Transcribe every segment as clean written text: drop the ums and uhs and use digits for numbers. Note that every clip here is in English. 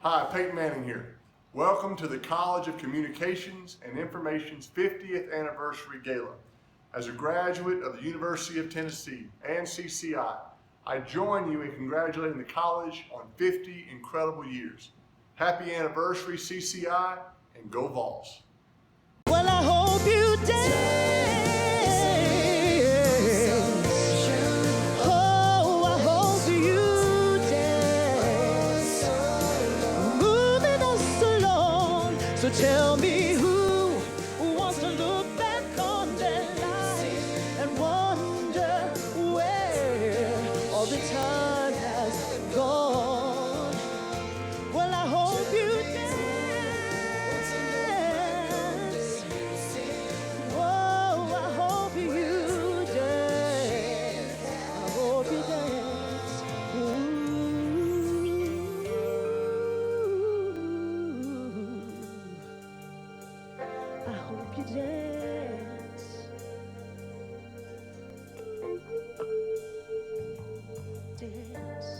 Hi, Peyton Manning here. Welcome to the College of Communications and Information's 50th Anniversary Gala. As a graduate of the University of Tennessee and CCI, I join you in congratulating the college on 50 incredible years. Happy anniversary, CCI, and go Vols. Well, I hope you dance. Oh, I hope you dance. Moving us along. So tell me who wants to look back on their life and wonder where all the time has gone. Well, I hope you dance. Oh, I hope you dance. I hope you dance. Ooh. I hope you dance. Dance.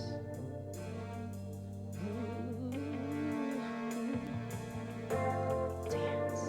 Ooh. Dance.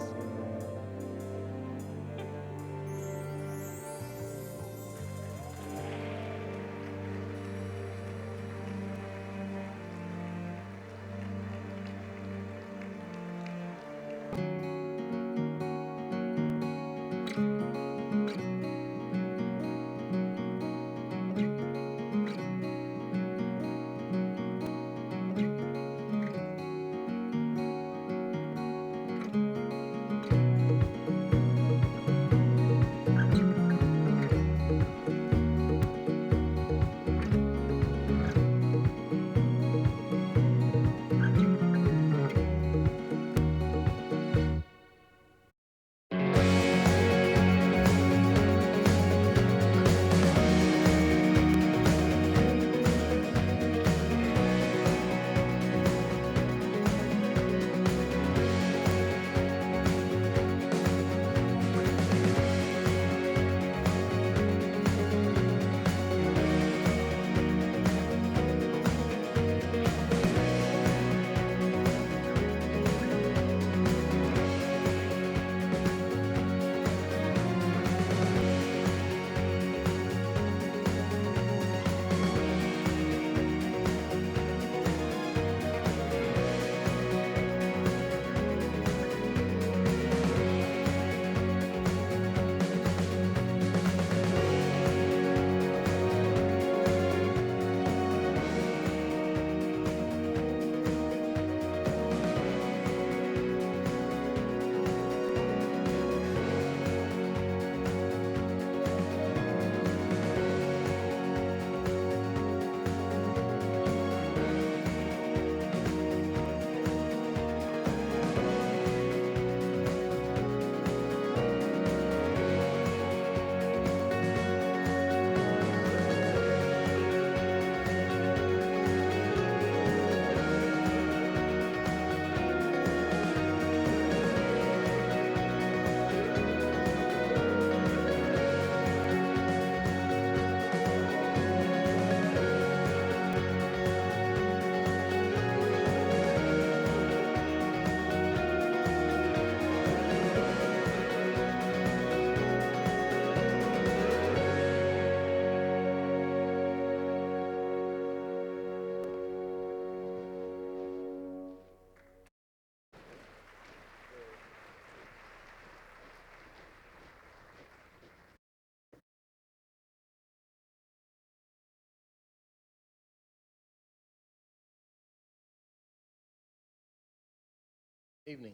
Evening.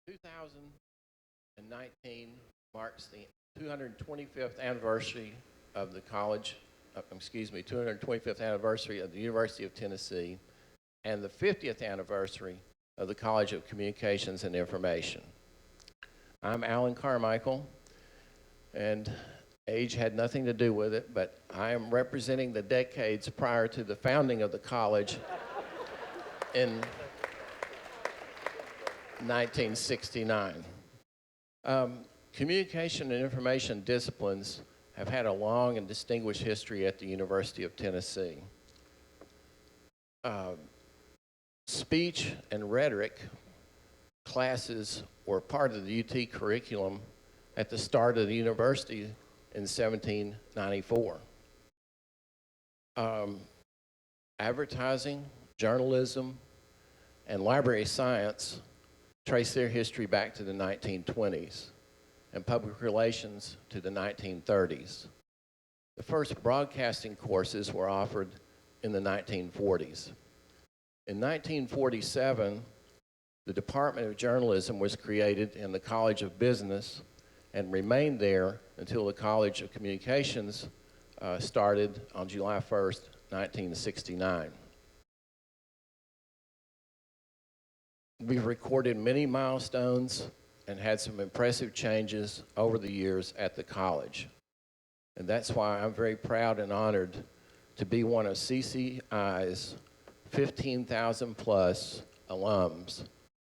2019 marks the 225th anniversary of the college, 225th anniversary of the University of Tennessee, and the 50th anniversary of the College of Communications and Information. I'm Alan Carmichael, and age had nothing to do with it, but I am representing the decades prior to the founding of the college in 1969. Communication and information disciplines have had a long and distinguished history at the University of Tennessee. Speech and rhetoric classes were part of the UT curriculum at the start of the university in 1794. Advertising, journalism, and library science trace their history back to the 1920s, and public relations to the 1930s. The first broadcasting courses were offered in the 1940s. In 1947, the Department of Journalism was created in the College of Business and remained there until the College of Communications started on July 1st, 1969. We've recorded many milestones and had some impressive changes over the years at the college. And that's why I'm very proud and honored to be one of CCI's 15,000 plus alums,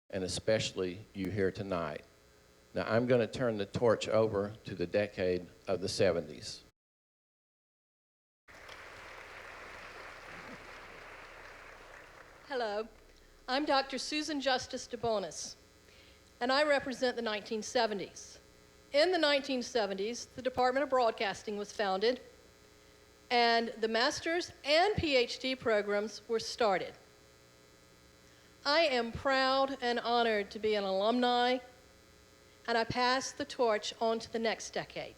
and especially you here tonight. Now I'm going to turn the torch over to the decade of the 70s. Hello, I'm Dr. Susan Justice DeBonis, and I represent the 1970s. In the 1970s, the Department of Broadcasting was founded, and the master's and PhD programs were started. I am proud and honored to be an alumni, and I pass the torch on to the next decade.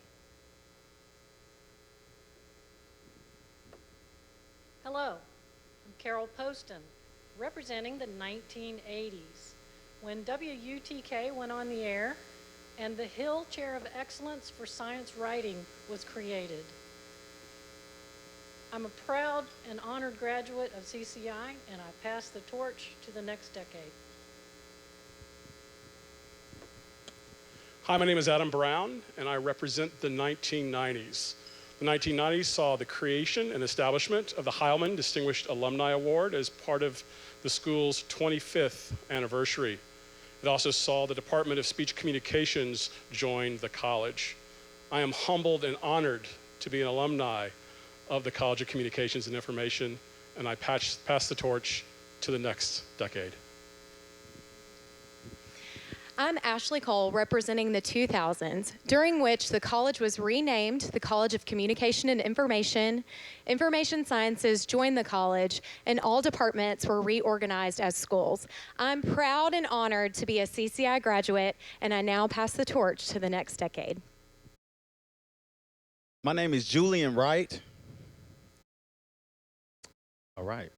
Hello, I'm Carol Poston, representing the 1980s, when WUTK went on the air and the Hill Chair of Excellence for Science Writing was created. I'm a proud and honored graduate of CCI, and I pass the torch to the next decade. Hi, my name is Adam Brown, and I represent the 1990s. The 1990s saw the creation and establishment of the Heilman Distinguished Alumni Award as part of the school's 25th anniversary. It also saw the Department of Speech Communications join the college. I am humbled and honored to be an alumni of the College of Communications and Information, and I pass the torch to the next decade. I'm Ashley Cole, representing the 2000s, during which the college was renamed the College of Communication and Information. Information Sciences joined the college, and all departments were reorganized as schools. I'm proud and honored to be a CCI graduate, and I now pass the torch to the next decade. My name is Julian Wright. All right.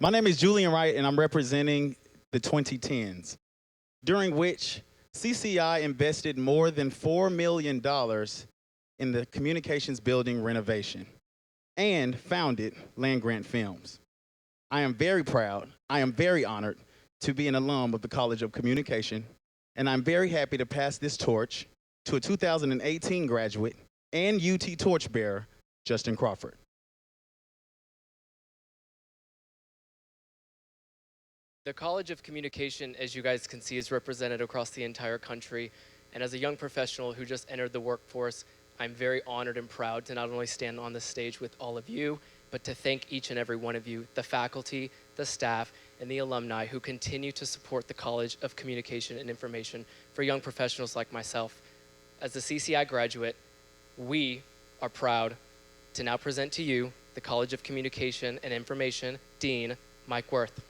My name is Julian Wright, and I'm representing the 2010s. During which CCI invested more than $4 million in the communications building renovation and founded Land Grant Films. I am very proud, I am very honored to be an alum of the College of Communication, and I'm very happy to pass this torch to a 2018 graduate and UT torchbearer, Justin Crawford. The College of Communication, as you guys can see, is represented across the entire country. And as a young professional who just entered the workforce, I'm very honored and proud to not only stand on this stage with all of you, but to thank each and every one of you, the faculty, the staff, and the alumni who continue to support the College of Communication and Information for young professionals like myself. As a CCI graduate, we are proud to now present to you the College of Communication and Information Dean, Mike Worth.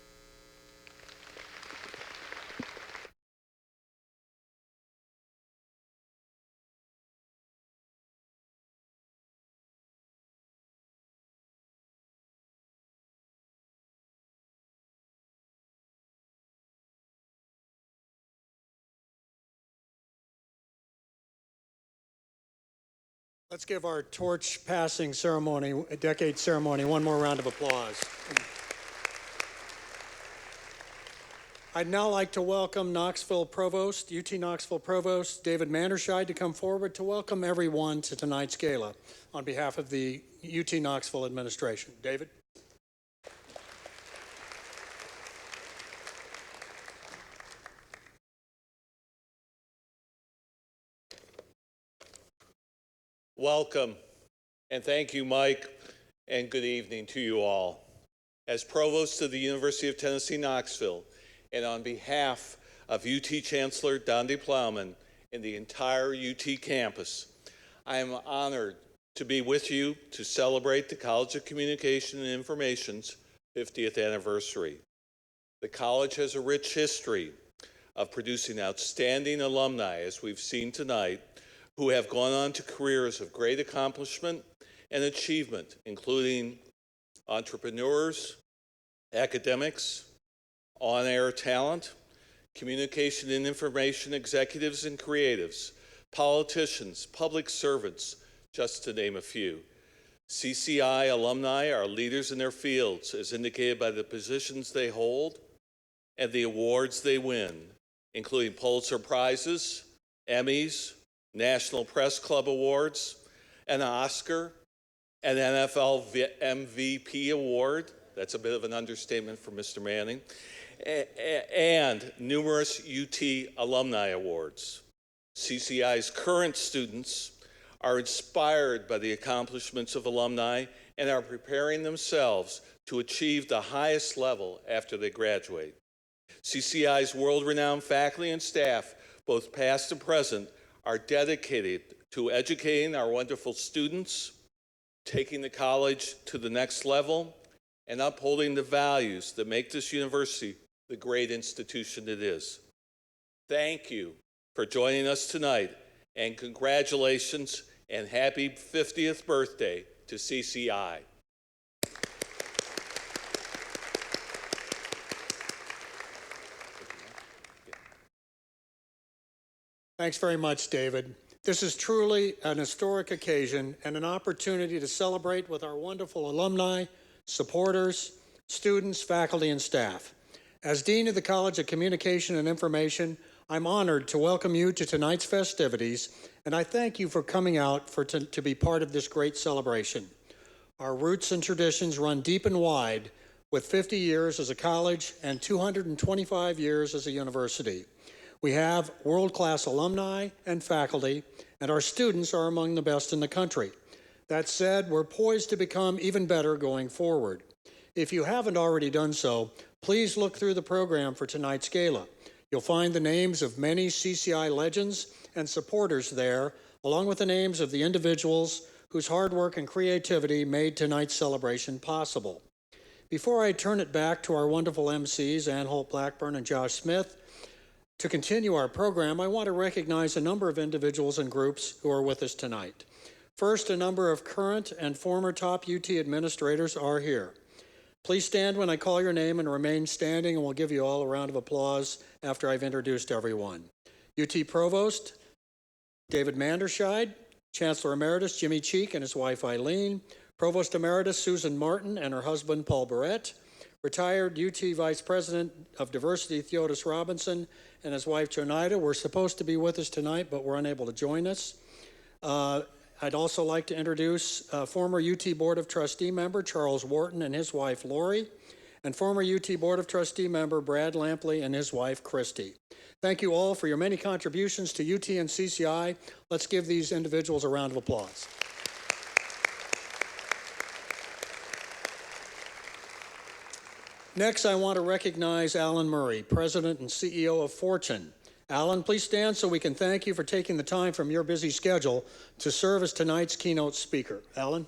Let's give our torch passing ceremony, a decade ceremony, one more round of applause. I'd now like to welcome Knoxville Provost, UT Knoxville Provost, David Manderscheid, to come forward to welcome everyone to tonight's gala on behalf of the UT Knoxville administration. David? Welcome, and thank you, Mike, and good evening to you all. As Provost of the University of Tennessee, Knoxville, and on behalf of UT Chancellor Donde Plowman and the entire UT campus, I am honored to be with you to celebrate the College of Communication and Information's 50th anniversary. The college has a rich history of producing outstanding alumni, as we've seen tonight, who have gone on to careers of great accomplishment and achievement, including entrepreneurs, academics, on-air talent, communication and information executives and creatives, politicians, public servants, just to name a few. CCI alumni are leaders in their fields, as indicated by the positions they hold and the awards they win, including Pulitzer Prizes, Emmys, National Press Club Awards, an Oscar, an NFL MVP award. That's a bit of an understatement for Mr. Manning. And numerous UT alumni awards. CCI's current students are inspired by the accomplishments of alumni and are preparing themselves to achieve the highest level after they graduate. CCI's world-renowned faculty and staff, both past and present, are dedicated to educating our wonderful students, taking the college to the next level, and upholding the values that make this university the great institution it is. Thank you for joining us tonight, and congratulations and happy 50th birthday to CCI. Thanks very much, David. This is truly an historic occasion and an opportunity to celebrate with our wonderful alumni, supporters, students, faculty, and staff. As Dean of the College of Communication and Information, I'm honored to welcome you to tonight's festivities, and I thank you for coming out to be part of this great celebration. Our roots and traditions run deep and wide, with 50 years as a college and 225 years as a university. We have world-class alumni and faculty, and our students are among the best in the country. That said, we're poised to become even better going forward. If you haven't already done so, please look through the program for tonight's gala. You'll find the names of many CCI legends and supporters there, along with the names of the individuals whose hard work and creativity made tonight's celebration possible. Before I turn it back to our wonderful MCs, Ann Holt Blackburn and Josh Smith, to continue our program, I want to recognize a number of individuals and groups who are with us tonight. First, a number of current and former top UT administrators are here. Please stand when I call your name and remain standing, and we'll give you all a round of applause after I've introduced everyone. UT Provost David Manderscheid, Chancellor Emeritus Jimmy Cheek and his wife Eileen, Provost Emeritus Susan Martin and her husband Paul Barrett, retired UT Vice President of Diversity Theodis Robinson and his wife Jonida were supposed to be with us tonight, but were unable to join us. I'd also like to introduce former UT Board of Trustee member Charles Wharton and his wife Lori, and former UT Board of Trustee member Brad Lampley and his wife Christy. Thank you all for your many contributions to UT and CCI. Let's give these individuals a round of applause. Next, I want to recognize Alan Murray, President and CEO of Fortune. Alan, please stand so we can thank you for taking the time from your busy schedule to serve as tonight's keynote speaker. Alan?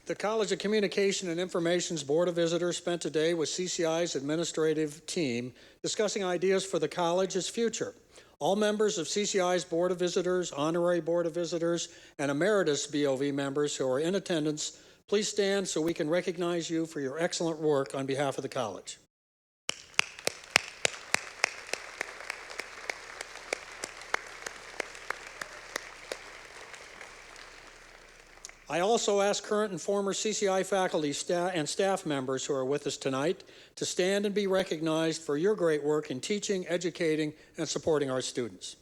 The College of Communication and Information's Board of Visitors spent today with CCI's administrative team discussing ideas for the college's future. All members of CCI's Board of Visitors, Honorary Board of Visitors, and Emeritus BOV members who are in attendance, please stand so we can recognize you for your excellent work on behalf of the college. I also ask current and former CCI faculty and staff members who are with us tonight to stand and be recognized for your great work in teaching, educating, and supporting our students.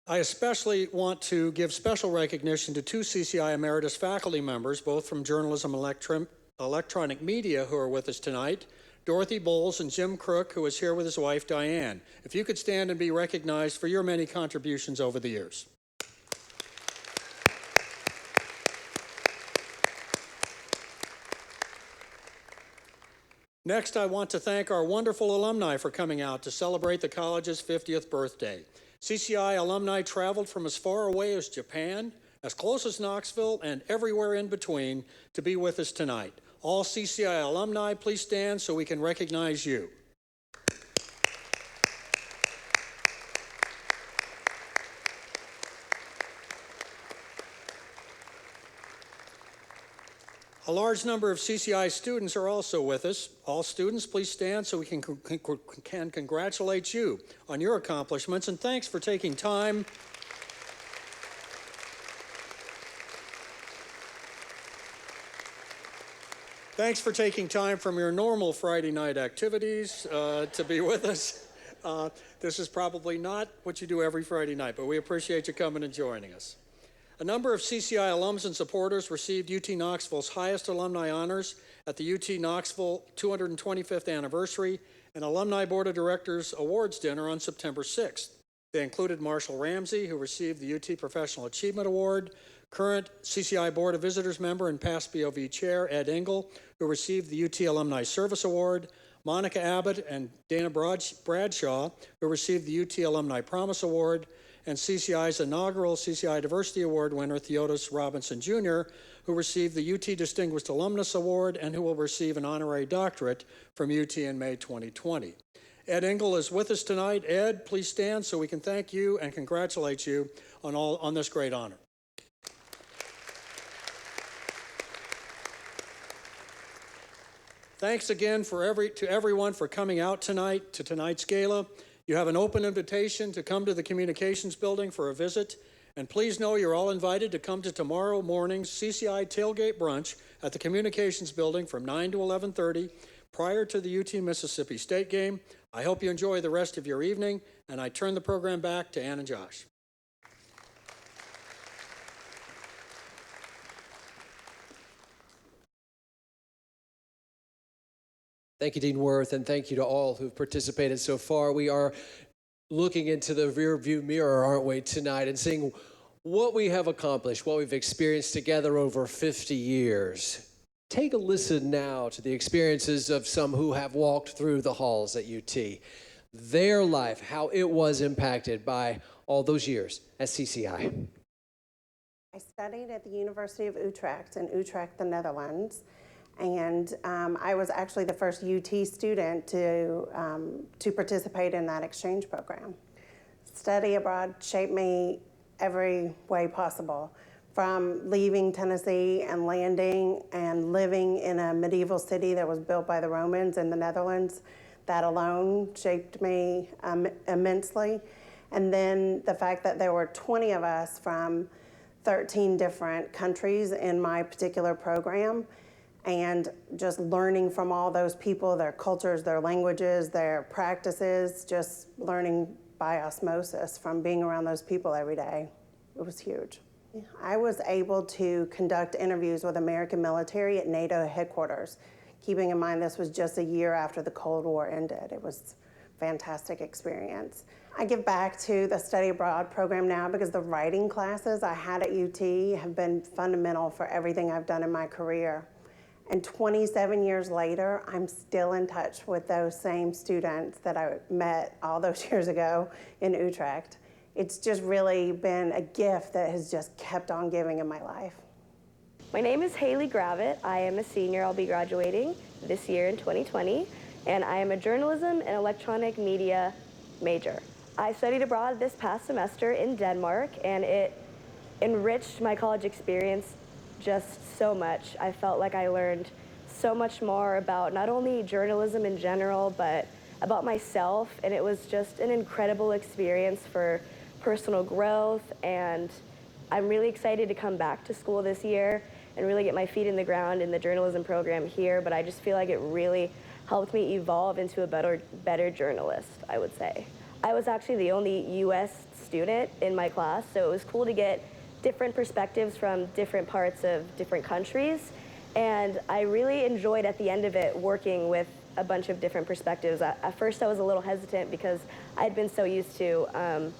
I especially want to give special recognition to two CCI Emeritus faculty members, both from journalism and electronic media, who are with us tonight. Dorothy Bowles, and Jim Crook, who is here with his wife, Diane. If you could stand and be recognized for your many contributions over the years. Next, I want to thank our wonderful alumni for coming out to celebrate the college's 50th birthday. CCI alumni traveled from as far away as Japan, as close as Knoxville, and everywhere in between to be with us tonight. All CCI alumni, please stand so we can recognize you. A large number of CCI students are also with us. All students, please stand so we can congratulate you on your accomplishments, and thanks for taking time. Thanks for taking time from your normal Friday night activities to be with us. This is probably not what you do every Friday night, but we appreciate you coming and joining us. A number of CCI alums and supporters received UT Knoxville's highest alumni honors at the UT Knoxville 225th Anniversary and Alumni Board of Directors Awards Dinner on September 6th. They included Marshall Ramsey, who received the UT Professional Achievement Award, current CCI Board of Visitors member and past BOV Chair Ed Engel, who received the UT Alumni Service Award, Monica Abbott and Dana Bradshaw, who received the UT Alumni Promise Award, and CCI's inaugural CCI Diversity Award winner, Theodis Robinson Jr., who received the UT Distinguished Alumnus Award and who will receive an honorary doctorate from UT in May 2020. Ed Engel is with us tonight. Ed, please stand so we can thank you and congratulate you on this great honor. Thanks again to everyone for coming out tonight to tonight's gala. You have an open invitation to come to the Communications Building for a visit, and please know you're all invited to come to tomorrow morning's CCI Tailgate Brunch at the Communications Building from 9 to 11:30 prior to the UT Mississippi State game. I hope you enjoy the rest of your evening, and I turn the program back to Ann and Josh. Thank you, Dean Worth, and thank you to all who've participated so far. We are looking into the rearview mirror, aren't we, tonight, and seeing what we have accomplished, what we've experienced together over 50 years. Take a listen now to the experiences of some who have walked through the halls at UT. Their life, how it was impacted by all those years at CCI. I studied at the University of Utrecht in Utrecht, the Netherlands. And I was actually the first UT student to participate in that exchange program. Study abroad shaped me every way possible, from leaving Tennessee and landing and living in a medieval city that was built by the Romans in the Netherlands. That alone shaped me immensely. And then the fact that there were 20 of us from 13 different countries in my particular program, and just learning from all those people, their cultures, their languages, their practices, just learning by osmosis from being around those people every day. It was huge. I was able to conduct interviews with American military at NATO headquarters, keeping in mind this was just a year after the Cold War ended. It was a fantastic experience. I give back to the study abroad program now because the writing classes I had at UT have been fundamental for everything I've done in my career. And 27 years later, I'm still in touch with those same students that I met all those years ago in Utrecht. It's just really been a gift that has just kept on giving in my life. My name is Haley Gravitt. I am a senior. I'll be graduating this year in 2020, and I am a journalism and electronic media major. I studied abroad this past semester in Denmark, and it enriched my college experience just so much. I felt like I learned so much more about not only journalism in general, but about myself, and it was just an incredible experience for personal growth, and I'm really excited to come back to school this year and really get my feet in the ground in the journalism program here, but I just feel like it really helped me evolve into a better journalist, I would say. I was actually the only U.S. student in my class, so it was cool to get different perspectives from different parts of different countries. And I really enjoyed at the end of it working with a bunch of different perspectives. At first I was a little hesitant because I'd been so used to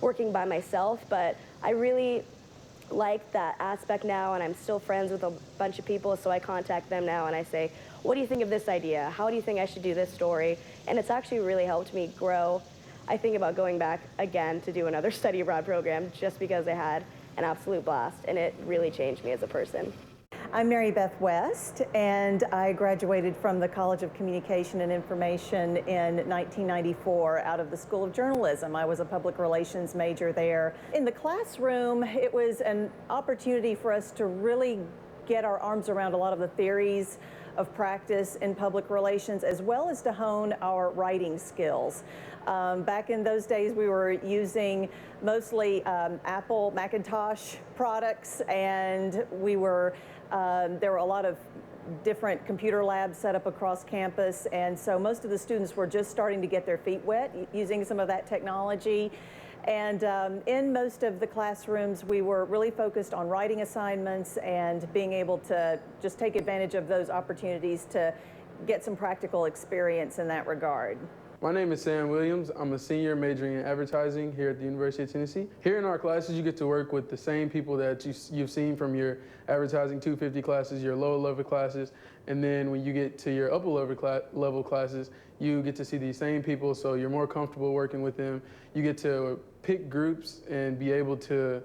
working by myself, but I really like that aspect now, and I'm still friends with a bunch of people, so I contact them now and I say, what do you think of this idea? How do you think I should do this story? And it's actually really helped me grow. I think about going back again to do another study abroad program just because I had an absolute blast, and it really changed me as a person. I'm Mary Beth West, and I graduated from the College of Communication and Information in 1994 out of the School of Journalism. I was a public relations major there. In the classroom, it was an opportunity for us to really get our arms around a lot of the theories of practice in public relations, as well as to hone our writing skills. Back in those days, we were using mostly Apple Macintosh products, and we were there were a lot of different computer labs set up across campus, and so most of the students were just starting to get their feet wet using some of that technology. And in most of the classrooms, we were really focused on writing assignments and being able to just take advantage of those opportunities to get some practical experience in that regard. My name is Sam Williams. I'm a senior majoring in advertising here at the University of Tennessee. Here in our classes, you get to work with the same people that you've seen from your advertising 250 classes, your lower level classes, and then when you get to your upper level classes, you get to see these same people, so you're more comfortable working with them. You get to pick groups and be able to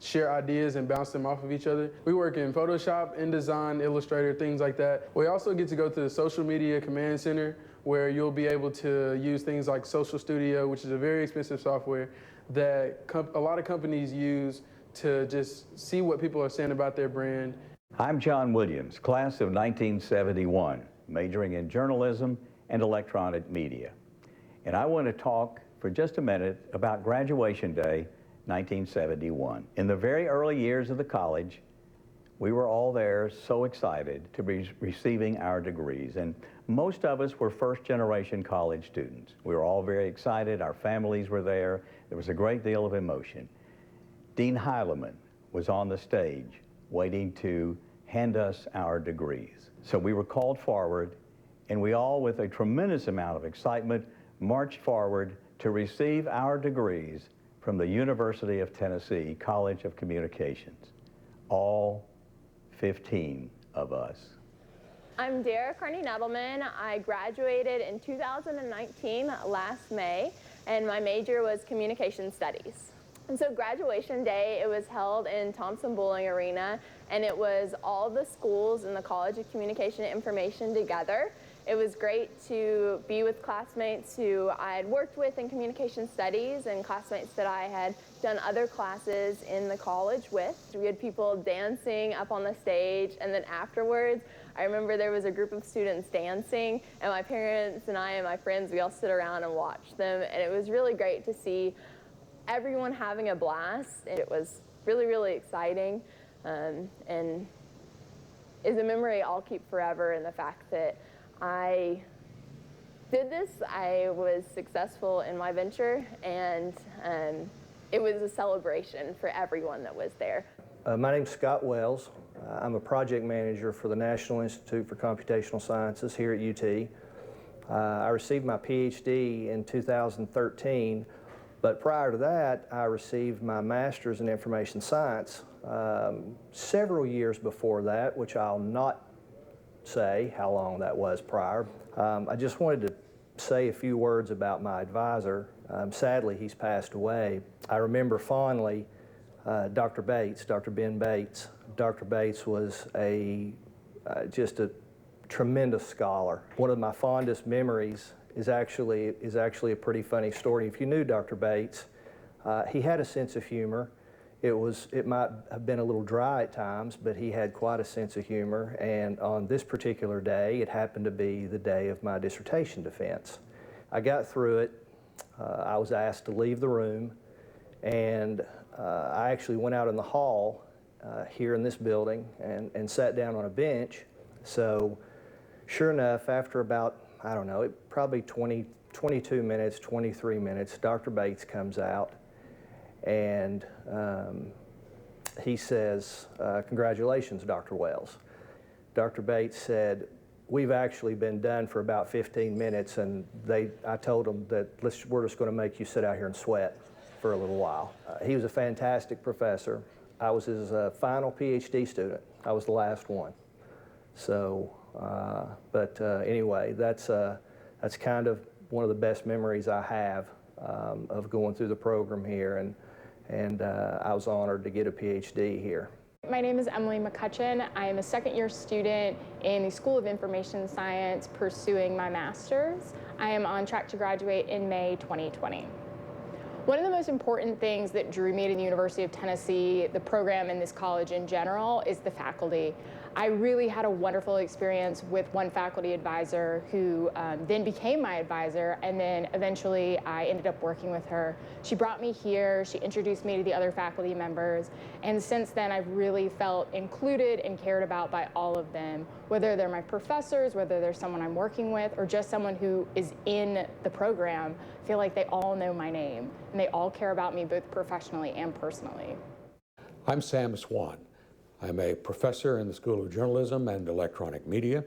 share ideas and bounce them off of each other. We work in Photoshop, InDesign, Illustrator, things like that. We also get to go to the Social Media Command Center, where you'll be able to use things like Social Studio, which is a very expensive software that a lot of companies use to just see what people are saying about their brand. I'm John Williams, class of 1971, majoring in journalism and electronic media. And I want to talk for just a minute about graduation day 1971. In the very early years of the college, we were all there so excited to be receiving our degrees, and most of us were first-generation college students. We were all very excited. Our families were there. There was a great deal of emotion. Dean Heilemann was on the stage waiting to hand us our degrees. So we were called forward, and we all, with a tremendous amount of excitement, marched forward to receive our degrees from the University of Tennessee College of Communications. All 15 of us. I'm Dara Carney-Nettleman. I graduated in 2019, last May, and my major was communication studies. And so graduation day, it was held in Thompson Bowling Arena, and it was all the schools in the College of Communication and Information together. It was great to be with classmates who I had worked with in communication studies and classmates that I had done other classes in the college with. We had people dancing up on the stage, and then afterwards, I remember there was a group of students dancing, and my parents and I and my friends, we all stood around and watched them, and it was really great to see everyone having a blast. It was really, really exciting, and is a memory I'll keep forever, in the fact that I did this, I was successful in my venture, and it was a celebration for everyone that was there. My name's Scott Wells. I'm a project manager for the National Institute for Computational Sciences here at UT. I received my PhD in 2013, but prior to that, I received my master's in information science several years before that, which I'll not say how long that was prior. I just wanted to say a few words about my advisor. Sadly, he's passed away. I remember fondly Dr. Bates, Dr. Ben Bates. Dr. Bates was just a tremendous scholar. One of my fondest memories is actually a pretty funny story. If you knew Dr. Bates, he had a sense of humor. It might have been a little dry at times, but he had quite a sense of humor, and on this particular day, it happened to be the day of my dissertation defense. I got through it. I was asked to leave the room, and I actually went out in the hall here in this building and sat down on a bench. So sure enough, after about, I don't know, probably 22 minutes, 23 minutes, Dr. Bates comes out, and he says, "Congratulations, Dr. Wells." Dr. Bates said, we've actually been done for about 15 minutes, and I told them that we're just going to make you sit out here and sweat for a little while. He was a fantastic professor. I was his final PhD student. I was the last one. So, anyway, that's kind of one of the best memories I have of going through the program here, and I was honored to get a PhD here. My name is Emily McCutcheon. I am a second-year student in the School of Information Science pursuing my master's. I am on track to graduate in May 2020. One of the most important things that drew me to the University of Tennessee, the program and this college in general, is the faculty. I really had a wonderful experience with one faculty advisor who then became my advisor, and then eventually I ended up working with her. She brought me here, she introduced me to the other faculty members, and since then I've really felt included and cared about by all of them, whether they're my professors, whether they're someone I'm working with, or just someone who is in the program. I feel like they all know my name, and they all care about me both professionally and personally. I'm Sam Swan. I'm a professor in the School of Journalism and Electronic Media,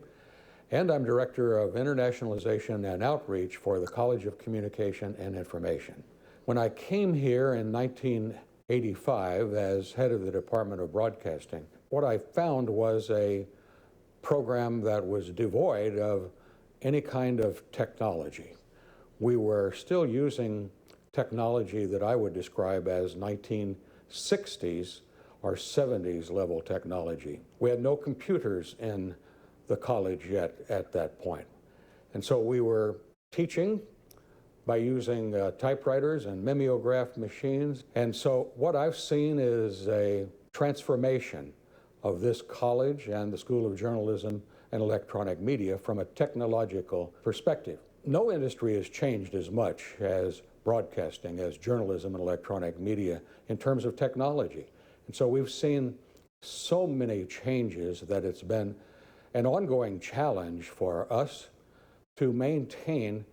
and I'm Director of Internationalization and Outreach for the College of Communication and Information. When I came here in 1985 as head of the Department of Broadcasting, what I found was a program that was devoid of any kind of technology. We were still using technology that I would describe as 1960s or 70s level technology. We had no computers in the college yet at that point. And so we were teaching by using typewriters and mimeograph machines. And so what I've seen is a transformation of this college and the School of Journalism and Electronic Media from a technological perspective. No industry has changed as much as broadcasting, as journalism and electronic media in terms of technology. And so we've seen so many changes that it's been an ongoing challenge for us to maintain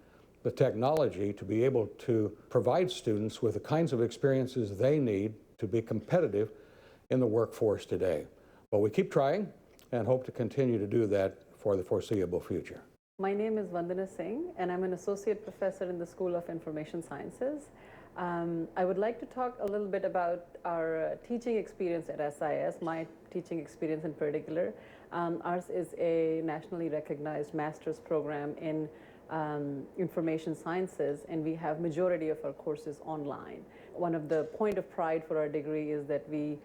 the technology to be able to provide students with the kinds of experiences they need to be competitive in the workforce today. But we keep trying and hope to continue to do that for the foreseeable future. My name is Vandana Singh, and I'm an associate professor in the School of Information Sciences. I would like to talk a little bit about our teaching experience at SIS, my teaching experience in particular. Ours is a nationally recognized master's program in information sciences, and we have majority of our courses online. One of the point of pride for our degree is that we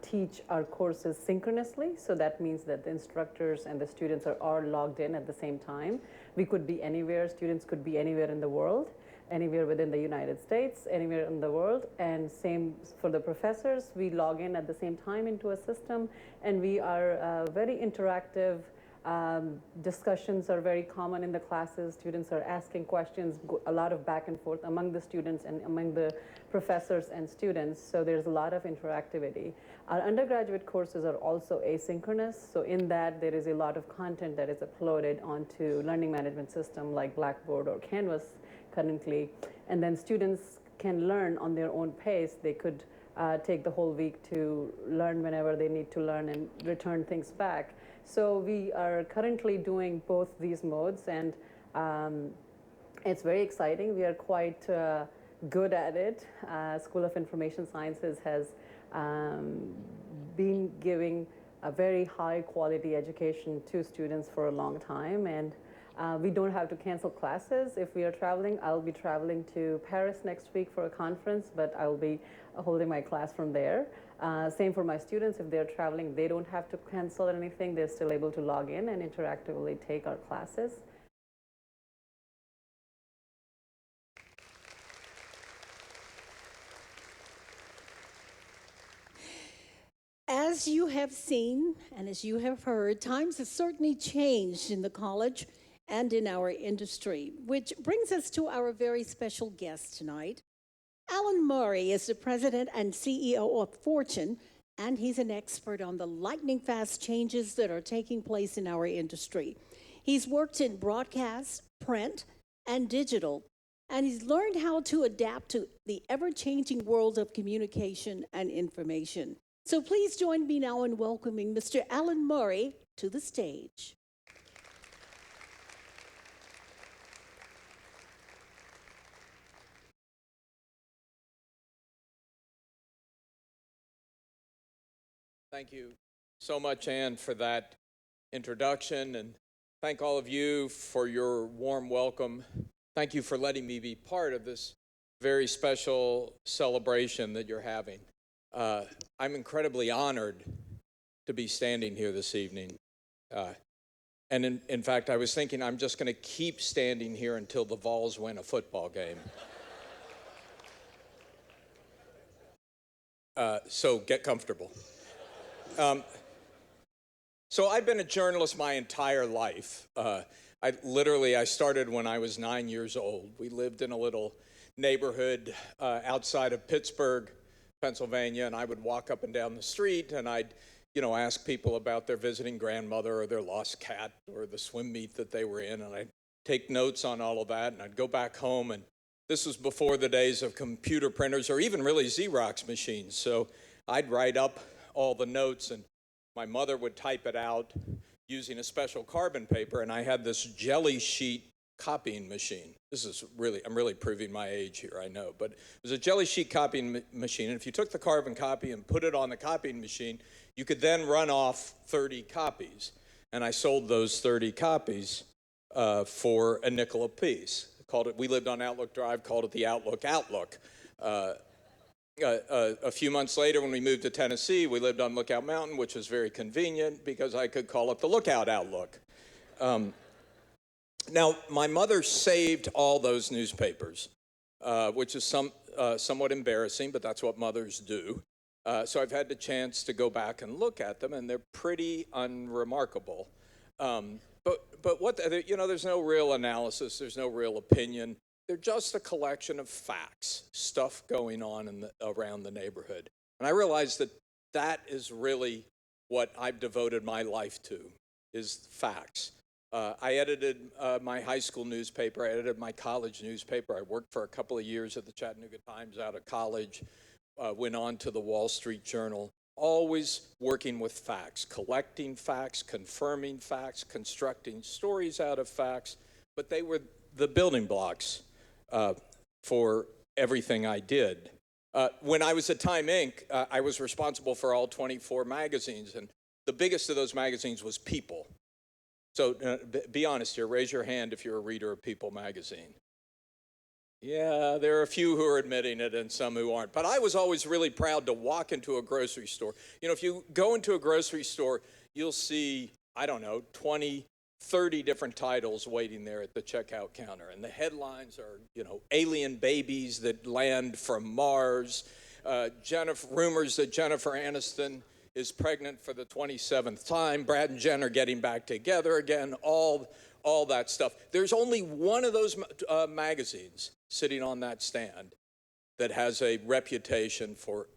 teach our courses synchronously, so that means that the instructors and the students are all logged in at the same time. We could be anywhere, students could be anywhere in the world, anywhere within the United States, anywhere in the world, and same for the professors. We log in at the same time into a system, and we are very interactive. Discussions are very common in the classes. Students are asking questions, a lot of back and forth among the students and among the professors and students, so there's a lot of interactivity. Our undergraduate courses are also asynchronous, so in that there is a lot of content that is uploaded onto learning management system like Blackboard or Canvas currently, and then students can learn on their own pace. They could take the whole week to learn whenever they need to learn and return things back. So we are currently doing both these modes, and it's very exciting. We are quite good at it. School of Information Sciences has been giving a very high quality education to students for a long time, and we don't have to cancel classes. If we are traveling, I'll be traveling to Paris next week for a conference, but I'll be holding my class from there. Same for my students. If they're traveling, they don't have to cancel anything. They're still able to log in and interactively take our classes. As you have seen and as you have heard, times have certainly changed in the college and in our industry, which brings us to our very special guest tonight. Alan Murray is the president and CEO of Fortune, and he's an expert on the lightning-fast changes that are taking place in our industry. He's worked in broadcast, print, and digital, and he's learned how to adapt to the ever-changing world of communication and information. So please join me now in welcoming Mr. Alan Murray to the stage. Thank you so much, Ann, for that introduction, and thank all of you for your warm welcome. Thank you for letting me be part of this very special celebration that you're having. I'm incredibly honored to be standing here this evening. And in fact, I was thinking I'm just going to keep standing here until the Vols win a football game. So get comfortable. So I've been a journalist my entire life. I started when I was 9 years old. We lived in a little neighborhood outside of Pittsburgh, Pennsylvania, and I would walk up and down the street, and I'd ask people about their visiting grandmother or their lost cat or the swim meet that they were in, and I'd take notes on all of that, and I'd go back home, and this was before the days of computer printers or even really Xerox machines, so I'd write up all the notes, and my mother would type it out using a special carbon paper, and I had this jelly sheet copying machine. I'm really proving my age here, I know, but it was a jelly sheet copying machine, and if you took the carbon copy and put it on the copying machine, you could then run off 30 copies, and I sold those 30 copies for a nickel a piece. We lived on Outlook Drive, called it the Outlook. A few months later, when we moved to Tennessee, we lived on Lookout Mountain, which was very convenient because I could call it the Lookout Outlook. Now, my mother saved all those newspapers, which is somewhat embarrassing, but that's what mothers do. So I've had the chance to go back and look at them, and they're pretty unremarkable. But there's no real analysis, there's no real opinion. They're just a collection of facts, stuff going on around the neighborhood. And I realized that is really what I've devoted my life to, is facts. I edited my high school newspaper, I edited my college newspaper. I worked for a couple of years at the Chattanooga Times out of college, went on to the Wall Street Journal, always working with facts, collecting facts, confirming facts, constructing stories out of facts, but they were the building blocks for everything I did. When I was at Time Inc., I was responsible for all 24 magazines, and the biggest of those magazines was People. So be honest here, raise your hand if you're a reader of People magazine. Yeah, there are a few who are admitting it and some who aren't. But I was always really proud to walk into a grocery store. If you go into a grocery store, you'll see, 20, 30 different titles waiting there at the checkout counter. And the headlines are, alien babies that land from Mars, rumors that Jennifer Aniston is pregnant for the 27th time, Brad and Jen are getting back together again, all that stuff. There's only one of those magazines sitting on that stand that has a reputation for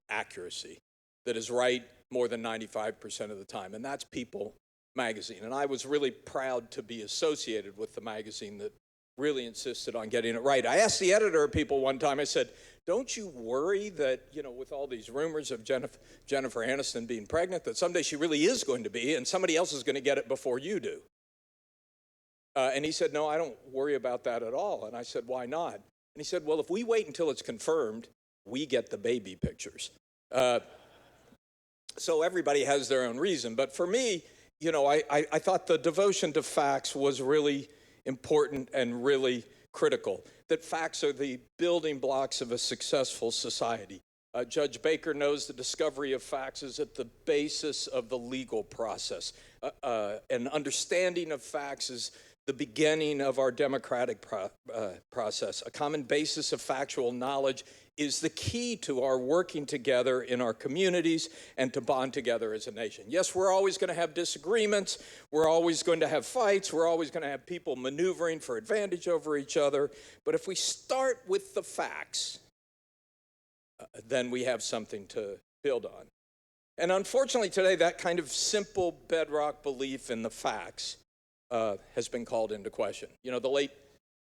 accuracy, that is right more than 95% of the time, and that's People magazine. And I was really proud to be associated with the magazine that really insisted on getting it right. I asked the editor of People one time, I said, don't you worry that, with all these rumors of Jennifer Aniston being pregnant, that someday she really is going to be, and somebody else is going to get it before you do? And he said, no, I don't worry about that at all. And I said, why not? And he said, well, if we wait until it's confirmed, we get the baby pictures. So everybody has their own reason. But for me, I thought the devotion to facts was really important and really critical, that facts are the building blocks of a successful society. Judge Baker knows the discovery of facts is at the basis of the legal process. An understanding of facts is the beginning of our democratic process. A common basis of factual knowledge is the key to our working together in our communities and to bond together as a nation. Yes, we're always going to have disagreements. We're always going to have fights. We're always going to have people maneuvering for advantage over each other. But if we start with the facts, then we have something to build on. And unfortunately today, that kind of simple bedrock belief in the facts has been called into question. The late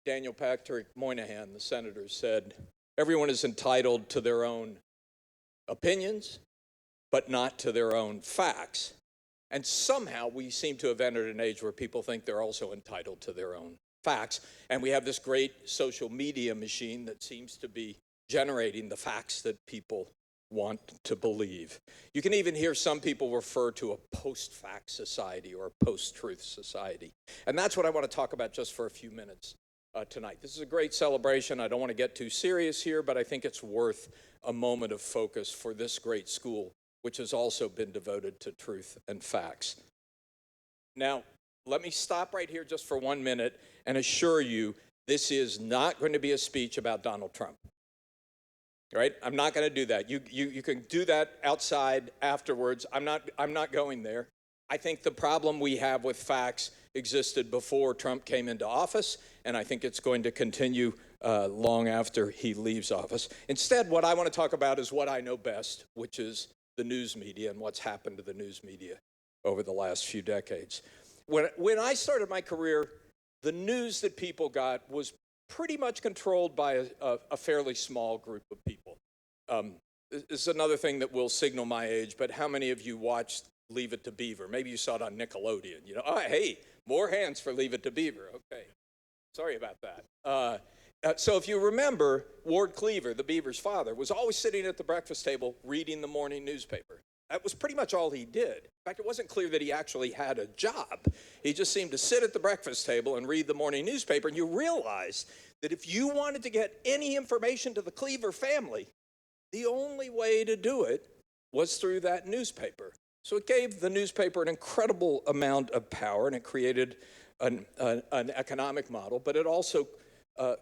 Daniel Patrick Moynihan, the senator, said, everyone is entitled to their own opinions, but not to their own facts. And somehow we seem to have entered an age where people think they're also entitled to their own facts. And we have this great social media machine that seems to be generating the facts that people want to believe. You can even hear some people refer to a post-fact society or a post-truth society. And that's what I want to talk about just for a few minutes tonight. This is a great celebration. I don't want to get too serious here, but I think it's worth a moment of focus for this great school, which has also been devoted to truth and facts. Now, let me stop right here just for 1 minute and assure you this is not going to be a speech about Donald Trump. Right? I'm not going to do that. You can do that outside afterwards. I'm not going there. I think the problem we have with facts existed before Trump came into office, and I think it's going to continue long after he leaves office. Instead, what I want to talk about is what I know best, which is the news media and what's happened to the news media over the last few decades. When I started my career, the news that people got was pretty much controlled by a fairly small group of people. This is another thing that will signal my age, but how many of you watched Leave It to Beaver? Maybe you saw it on Nickelodeon. You know, oh, hey, more hands for Leave It to Beaver. Okay, sorry about that. So if you remember, Ward Cleaver, the Beaver's father, was always sitting at the breakfast table reading the morning newspaper. That was pretty much all he did. In fact, it wasn't clear that he actually had a job. He just seemed to sit at the breakfast table and read the morning newspaper, and you realize that if you wanted to get any information to the Cleaver family, the only way to do it was through that newspaper. So it gave the newspaper an incredible amount of power, and it created an economic model, but it also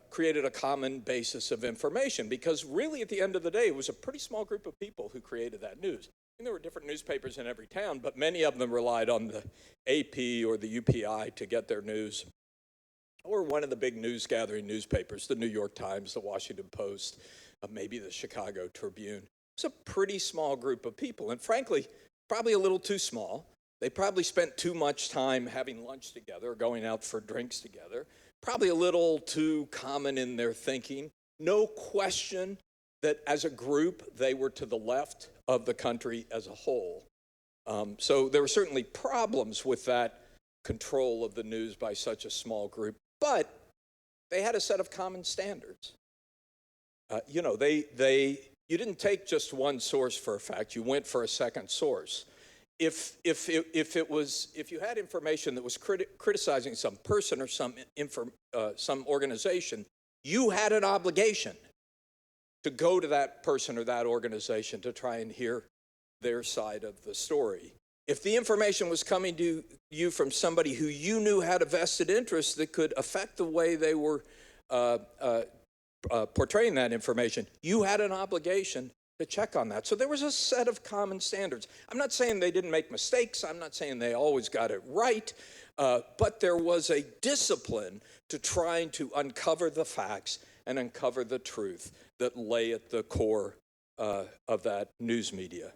created a common basis of information, because really at the end of the day, it was a pretty small group of people who created that news. And there were different newspapers in every town, but many of them relied on the AP or the UPI to get their news, or one of the big news-gathering newspapers, the New York Times, the Washington Post, maybe the Chicago Tribune. It's a pretty small group of people, and frankly, probably a little too small. They probably spent too much time having lunch together, going out for drinks together, probably a little too common in their thinking. No question that as a group, they were to the left of the country as a whole. So there were certainly problems with that control of the news by such a small group, but they had a set of common standards. You know, you didn't take just one source for a fact, you went for a second source. If you had information that was criticizing some person or some organization, you had an obligation to go to that person or that organization to try and hear their side of the story. If the information was coming to you from somebody who you knew had a vested interest that could affect the way they were portraying that information, you had an obligation to check on that. So there was a set of common standards. I'm not saying they didn't make mistakes. I'm not saying they always got it right. But there was a discipline to trying to uncover the facts and uncover the truth that lay at the core of that news media.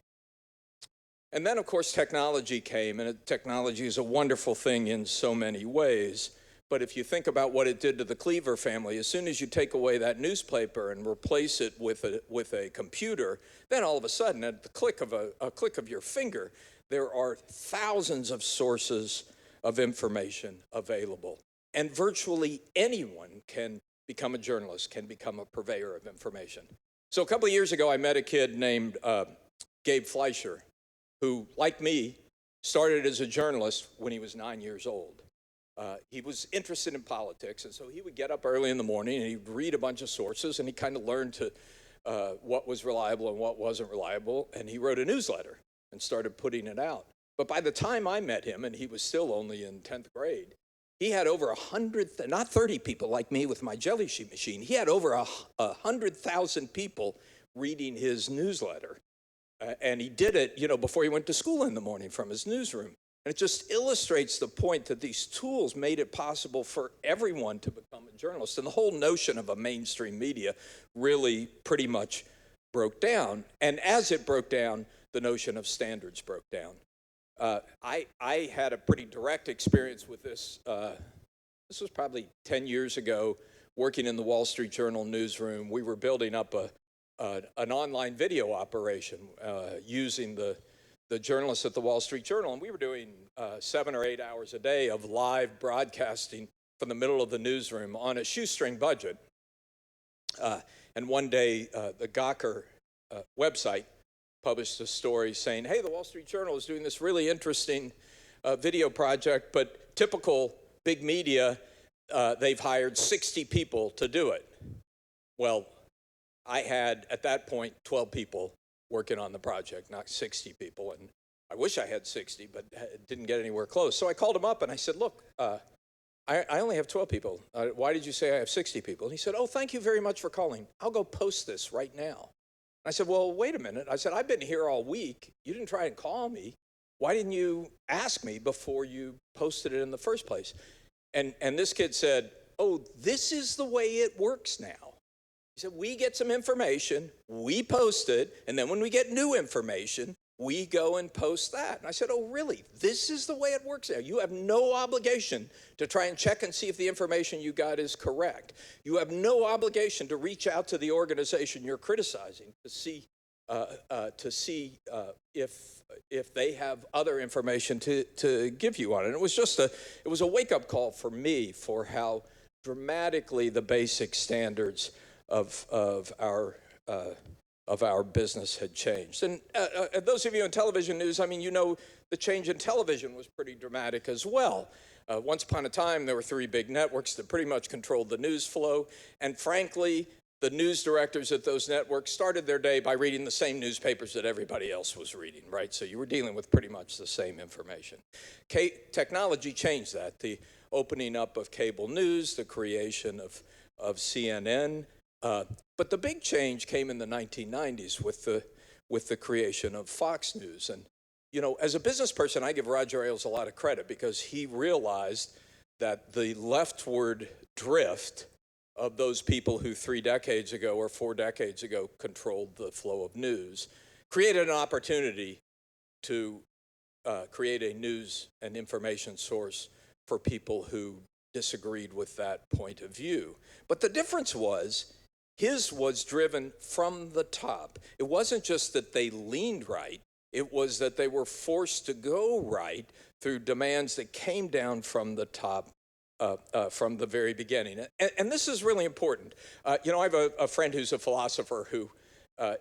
And then, of course, technology came, and technology is a wonderful thing in so many ways. But if you think about what it did to the Cleaver family, as soon as you take away that newspaper and replace it with a computer, then all of a sudden, at the click of your finger, there are thousands of sources of information available. And virtually anyone can become a journalist, can become a purveyor of information. So a couple of years ago, I met a kid named Gabe Fleischer, who, like me, started as a journalist when he was 9 years old. He was interested in politics, and so he would get up early in the morning and he'd read a bunch of sources, and he kind of learned to what was reliable and what wasn't reliable, and he wrote a newsletter and started putting it out. But by the time I met him, and he was still only in 10th grade, he had over 100, not 30 people like me with my jelly sheet machine, he had over 100,000 people reading his newsletter. And he did it, you know, before he went to school in the morning from his newsroom. And it just illustrates the point that these tools made it possible for everyone to become a journalist. And the whole notion of a mainstream media really pretty much broke down. And as it broke down, the notion of standards broke down. I had a pretty direct experience with this. This was probably 10 years ago, working in the Wall Street Journal newsroom. We were building up an online video operation using the journalists at the Wall Street Journal, and we were doing 7 or 8 hours a day of live broadcasting from the middle of the newsroom on a shoestring budget. And one day, the Gawker website published a story saying, hey, the Wall Street Journal is doing this really interesting video project, but typical big media, they've hired 60 people to do it. Well, I had, at that point, 12 people working on the project, not 60 people. And I wish I had 60, but didn't get anywhere close. So I called him up and I said, look, I only have 12 people. Why did you say I have 60 people? And he said, oh, thank you very much for calling. I'll go post this right now. I said, well, wait a minute. I said, I've been here all week. You didn't try and call me. Why didn't you ask me before you posted it in the first place? And this kid said, oh, this is the way it works now. He said, we get some information, we post it, and then when we get new information, we go and post that. And I said, oh, really? This is the way it works now. You have no obligation to try and check and see if the information you got is correct. You have no obligation to reach out to the organization you're criticizing to see if they have other information to give you on it. And it was a wake-up call for me for how dramatically the basic standards of our business had changed. And those of you in television news, I mean, you know, the change in television was pretty dramatic as well. Once upon a time, there were 3 big networks that pretty much controlled the news flow. And frankly, the news directors at those networks started their day by reading the same newspapers that everybody else was reading, right? So you were dealing with pretty much the same information. Technology changed that. The opening up of cable news, the creation of CNN, but the big change came in the 1990s with the creation of Fox News. And, you know, as a business person, I give Roger Ailes a lot of credit because he realized that the leftward drift of those people who 3 decades ago or 4 decades ago controlled the flow of news created an opportunity to create a news and information source for people who disagreed with that point of view. But the difference was, his was driven from the top. It wasn't just that they leaned right, it was that they were forced to go right through demands that came down from the top from the very beginning. And this is really important. You know, I have a friend who's a philosopher who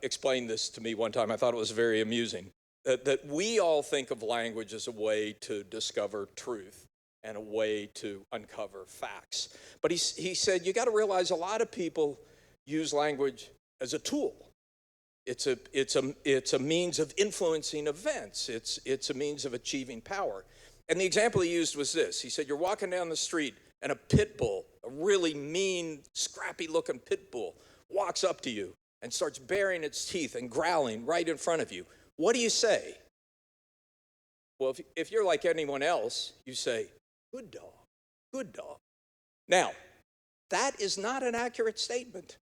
explained this to me one time. I thought it was very amusing. That we all think of language as a way to discover truth and a way to uncover facts. But he said, you got to realize a lot of people use language as a tool. It's a means of influencing events. It's a means of achieving power. And the example he used was this. He said, you're walking down the street and a pit bull, a really mean, scrappy-looking pit bull, walks up to you and starts baring its teeth and growling right in front of you. What do you say? Well, if you're like anyone else, you say, good dog, good dog. Now, that is not an accurate statement.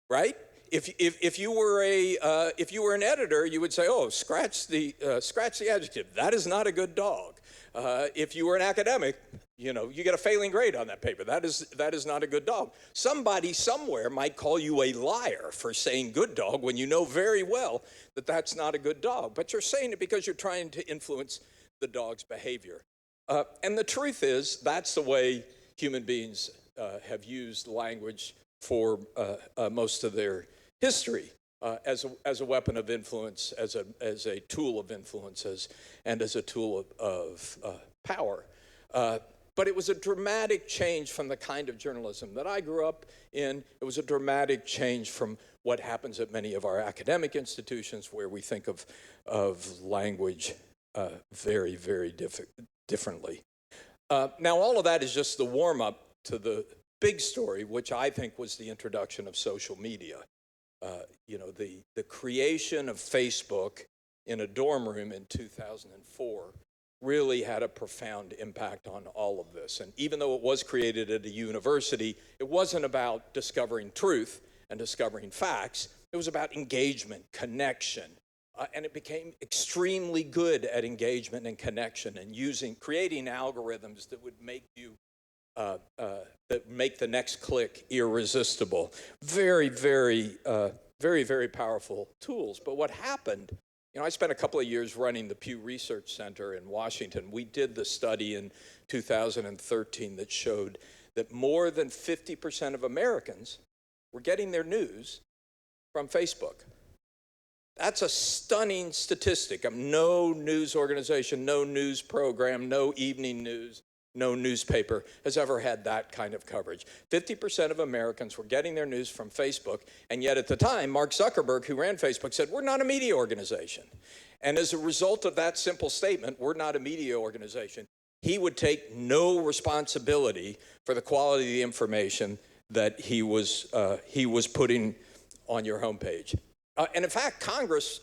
Right? If you were an editor, you would say, "Oh, scratch the adjective. That is not a good dog." If you were an academic, you know, you get a failing grade on that paper. That is not a good dog. Somebody somewhere might call you a liar for saying good dog when you know very well that that's not a good dog. But you're saying it because you're trying to influence the dog's behavior. And the truth is, that's the way human beings have used language for most of their history, as a weapon of influence, as a tool of influence, and as a tool of power. But it was a dramatic change from the kind of journalism that I grew up in. It was a dramatic change from what happens at many of our academic institutions, where we think of language very, very differently. Now, all of that is just the warm-up to the big story, which I think was the introduction of social media. You know, the creation of Facebook in a dorm room in 2004 really had a profound impact on all of this. And even though it was created at a university, it wasn't about discovering truth and discovering facts. It was about engagement, connection. And it became extremely good at engagement and connection and creating algorithms that would make you that make the next click irresistible. Very, very, very, very powerful tools. But what happened, you know, I spent a couple of years running the Pew Research Center in Washington. We did the study in 2013 that showed that more than 50% of Americans were getting their news from Facebook. That's a stunning statistic. No news organization, no news program, no evening news, no newspaper has ever had that kind of coverage. 50% of Americans were getting their news from Facebook, and yet at the time, Mark Zuckerberg, who ran Facebook, said, we're not a media organization. And as a result of that simple statement, we're not a media organization, he would take no responsibility for the quality of the information that he was putting on your homepage. And in fact, Congress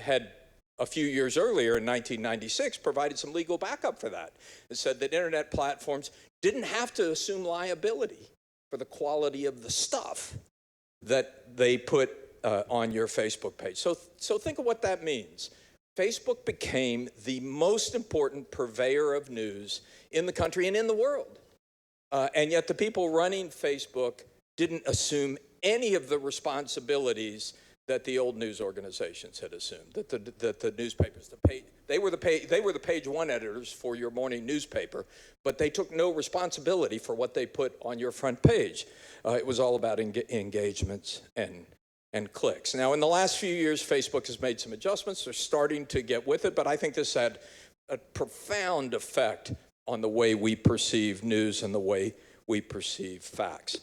had a few years earlier in 1996 provided some legal backup for that. It said that internet platforms didn't have to assume liability for the quality of the stuff that they put on your Facebook page. So think of what that means. Facebook became the most important purveyor of news in the country and in the world. And yet the people running Facebook didn't assume any of the responsibilities that the old news organizations had assumed, that the newspapers, they were the page one editors for your morning newspaper, but they took no responsibility for what they put on your front page. It was all about engagements and clicks. Now, in the last few years, Facebook has made some adjustments. They're starting to get with it, but I think this had a profound effect on the way we perceive news and the way we perceive facts.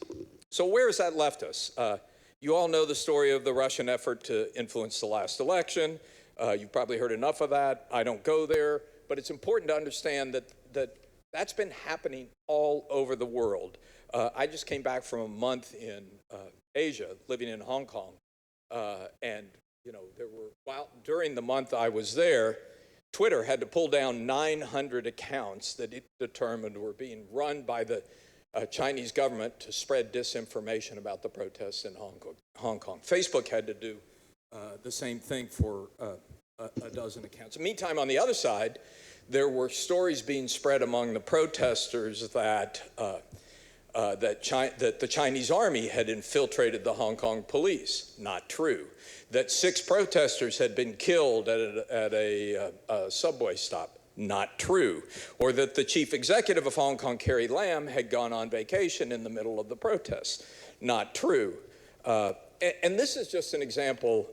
So where has that left us? You all know the story of the Russian effort to influence the last election. You've probably heard enough of that. I don't go there, but it's important to understand that that's been happening all over the world. I just came back from a month in Asia, living in Hong Kong, and during the month I was there, Twitter had to pull down 900 accounts that it determined were being run by the Chinese government to spread disinformation about the protests in Hong Kong. Facebook had to do the same thing for a dozen accounts. Meantime, on the other side, there were stories being spread among the protesters that the Chinese army had infiltrated the Hong Kong police. Not true. That 6 protesters had been killed at a subway stop. Not true. Or that the chief executive of Hong Kong, Carrie Lam, had gone on vacation in the middle of the protests. Not true. And this is just an example.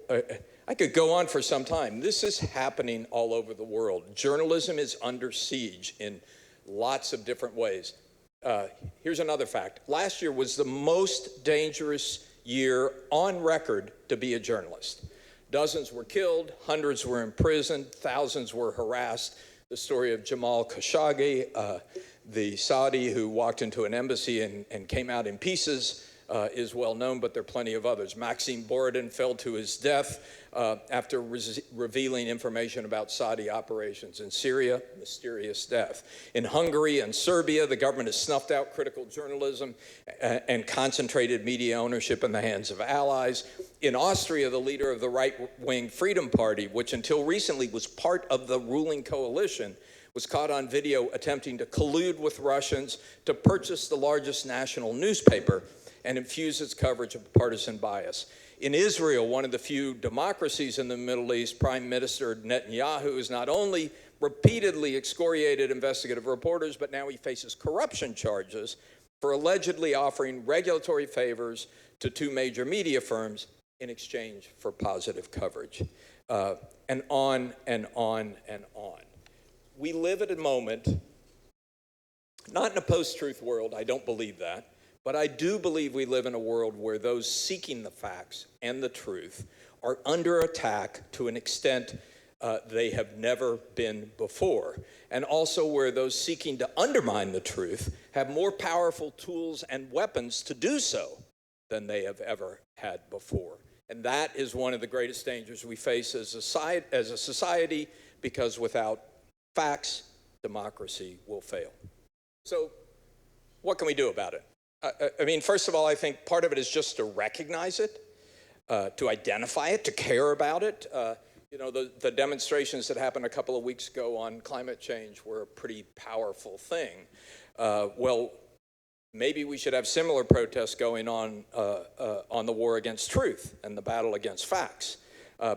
I could go on for some time. This is happening all over the world. Journalism is under siege in lots of different ways. Here's another fact. Last year was the most dangerous year on record to be a journalist. Dozens were killed, hundreds were imprisoned, thousands were harassed. The story of Jamal Khashoggi, the Saudi who walked into an embassy and came out in pieces, is well known, but there are plenty of others. Maxim Borodin fell to his death after revealing information about Saudi operations in Syria, mysterious death. In Hungary and Serbia, the government has snuffed out critical journalism and concentrated media ownership in the hands of allies. In Austria, the leader of the right-wing Freedom Party, which until recently was part of the ruling coalition, was caught on video attempting to collude with Russians to purchase the largest national newspaper and infuse its coverage of partisan bias. In Israel, one of the few democracies in the Middle East, Prime Minister Netanyahu has not only repeatedly excoriated investigative reporters, but now he faces corruption charges for allegedly offering regulatory favors to 2 major media firms in exchange for positive coverage. And on and on and on. We live at a moment, not in a post-truth world, I don't believe that, but I do believe we live in a world where those seeking the facts and the truth are under attack to an extent they have never been before. And also where those seeking to undermine the truth have more powerful tools and weapons to do so than they have ever had before. And that is one of the greatest dangers we face as a society, because without facts, democracy will fail. So what can we do about it? I mean, first of all, I think part of it is just to recognize it, to identify it, to care about it. The demonstrations that happened a couple of weeks ago on climate change were a pretty powerful thing. Well, maybe we should have similar protests going on the war against truth and the battle against facts,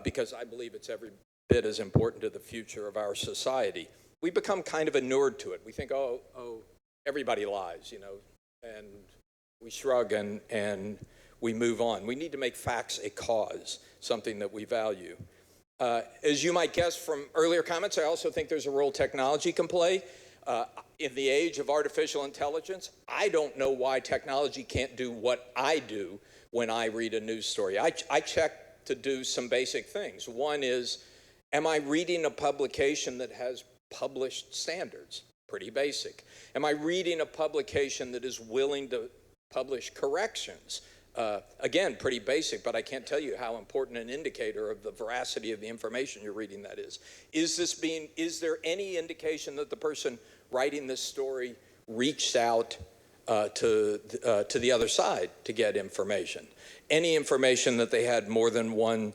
because I believe it's every bit as important to the future of our society. We become kind of inured to it. We think, oh, everybody lies, and we shrug and we move on. We need to make facts a cause, something that we value. As you might guess from earlier comments, I also think there's a role technology can play. In the age of artificial intelligence, I don't know why technology can't do what I do when I read a news story. I check to do some basic things. One is, am I reading a publication that has published standards? Pretty basic. Am I reading a publication that is willing to publish corrections? Again, pretty basic, but I can't tell you how important an indicator of the veracity of the information you're reading that is. Is there any indication that the person writing this story reached out to the other side to get information? Any information that they had more than one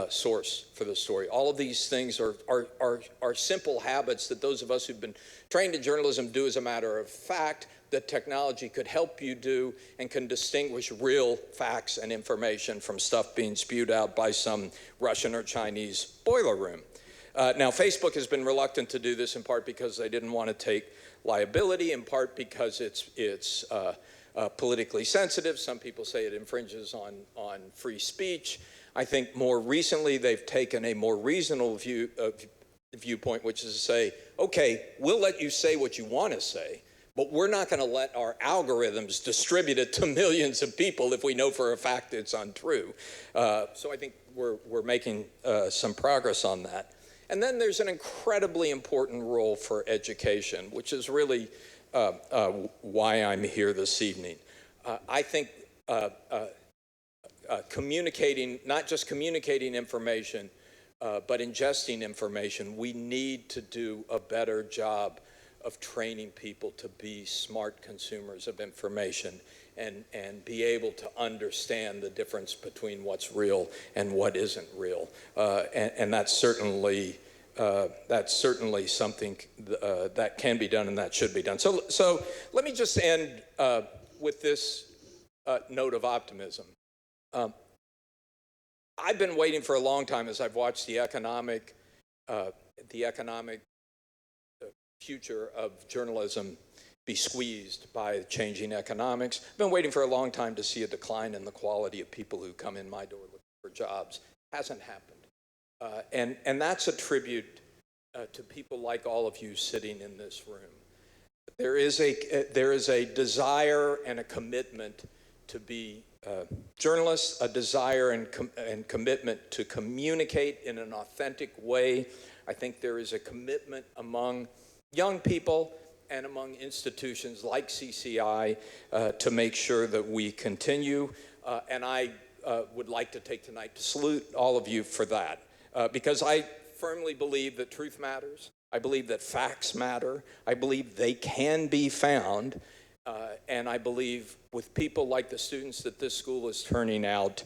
source for the story? All of these things are simple habits that those of us who've been trained in journalism do as a matter of fact, that technology could help you do and can distinguish real facts and information from stuff being spewed out by some Russian or Chinese boiler room. Now, Facebook has been reluctant to do this in part because they didn't want to take liability, in part because it's politically sensitive. Some people say it infringes on free speech. I think more recently they've taken a more reasonable viewpoint, which is to say, okay, we'll let you say what you want to say, but we're not going to let our algorithms distribute it to millions of people if we know for a fact it's untrue. So I think we're making some progress on that. And then there's an incredibly important role for education, which is really why I'm here this evening. I think communicating, not just communicating information, but ingesting information, we need to do a better job of training people to be smart consumers of information and be able to understand the difference between what's real and what isn't real. And that's certainly something that can be done and that should be done. So let me just end with this note of optimism. I've been waiting for a long time as I've watched the economic future of journalism be squeezed by changing economics. I've been waiting for a long time to see a decline in the quality of people who come in my door looking for jobs. Hasn't happened. And that's a tribute to people like all of you sitting in this room. There is a desire and a commitment to be journalists, a desire and commitment to communicate in an authentic way. I think there is a commitment among young people and among institutions like CCI to make sure that we continue. And I would like to take tonight to salute all of you for that. Because I firmly believe that truth matters. I believe that facts matter. I believe they can be found. And I believe with people like the students that this school is turning out,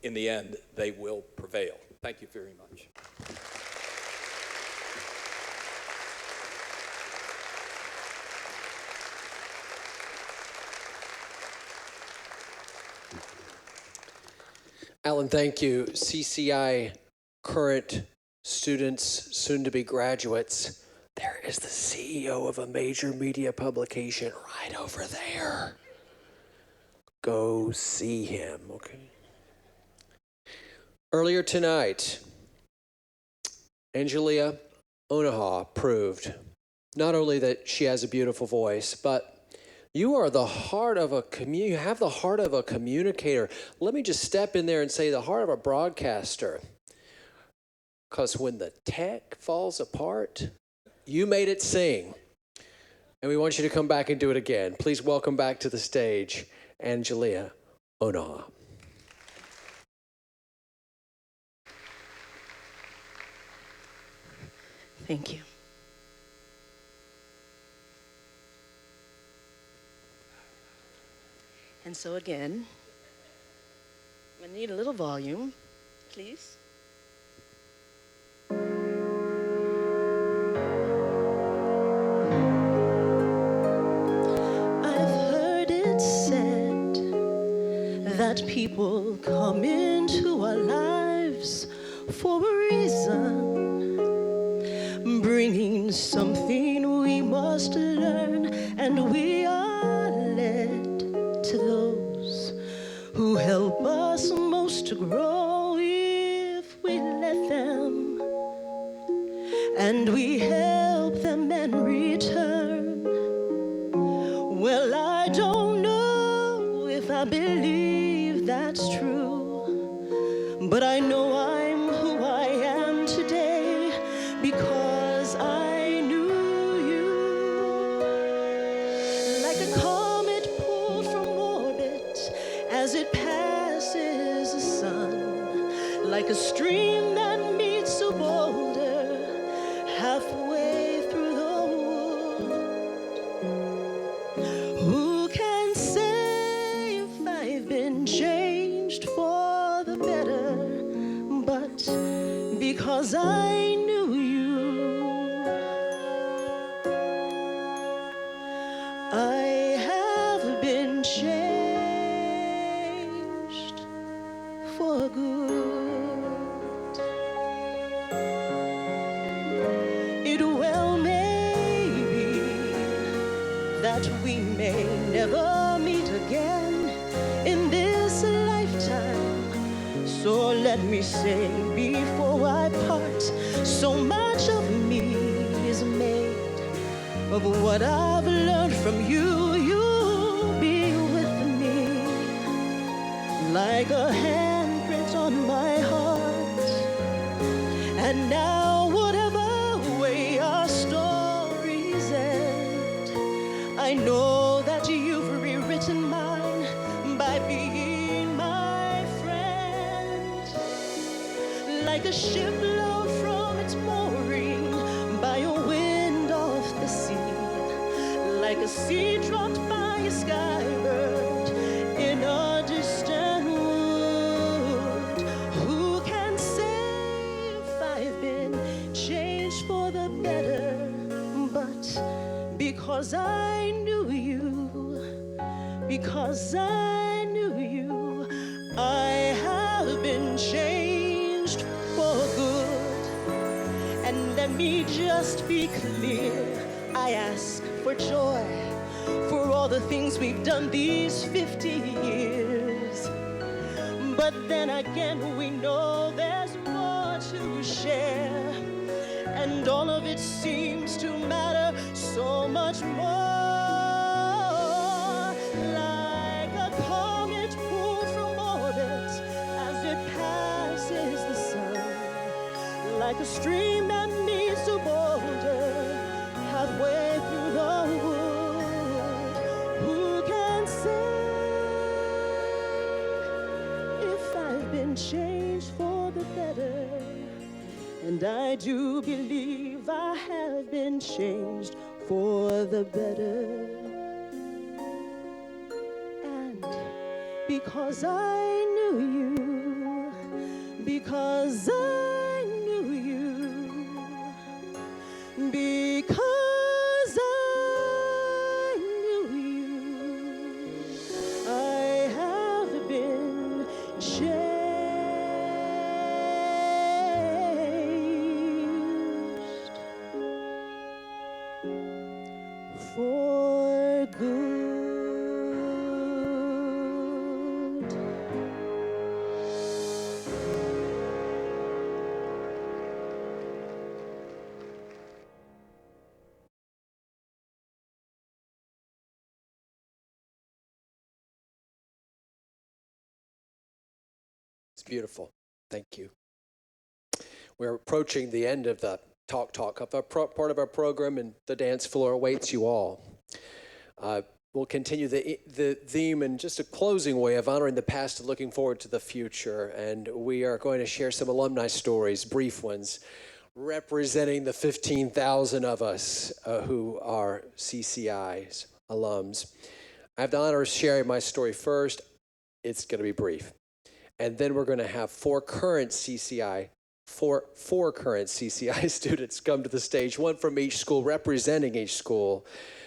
in the end, they will prevail. Thank you very much. Alan, thank you. CCI current students, soon-to-be graduates. There is the CEO of a major media publication right over there. Go see him, okay? Earlier tonight, Angelia Onaha proved not only that she has a beautiful voice, but you are the heart of you have the heart of a communicator. Let me just step in there and say the heart of a broadcaster. Because when the tech falls apart, you made it sing. And we want you to come back and do it again. Please welcome back to the stage, Angelia Onaha. Thank you. And so again, I need a little volume, please. I've heard it said that people come into our lives for a reason, bringing something we must learn, and we are led to those who help us most to grow if we let them. and we help them in return. Well, I don't know if I believe that's true, but I know I'm who I am today because I knew you. Like a comet pulled from orbit as it passes the sun, like a stream that meets a boulder halfway through the wood. Who can say if I've been changed for the better? But because I knew you, I have been changed for good. It well may be that we may never meet again in this lifetime. So let me say before I part, so much of me is made of what I've learned from you. You'll be with me like a handprint on my heart. And now whatever way our stories end, I know that you've rewritten mine by being my friend. Like a ship blown from its mooring by a wind off the sea, like a seed dropped by a skybird in a distant wood. Who can say if I've been changed for the better? But because I knew you, because I knew you, I have been changed for good. And let me just be clear, I ask for joy for all the things we've done these 50 years. But then again, we know there's more to share, and all of it seems to matter so much more. Like a comet pulled from orbit as it passes the sun, like a stream that meets a boulder halfway through the wood. Who can say if I've been changed for the better? And I do believe I have been changed for the better. And because I knew you, because I knew you, because I knew you, I have been changed for good. It's beautiful. Thank you. We're approaching the end of the talk of our part of our program, and the dance floor awaits you all. We'll continue the theme in just a closing way of honoring the past and looking forward to the future. And we are going to share some alumni stories, brief ones, representing the 15,000 of us who are CCI's alums. I have the honor of sharing my story first. It's going to be brief. And then we're going to have four current CCI students come to the stage, one from each school, representing each school,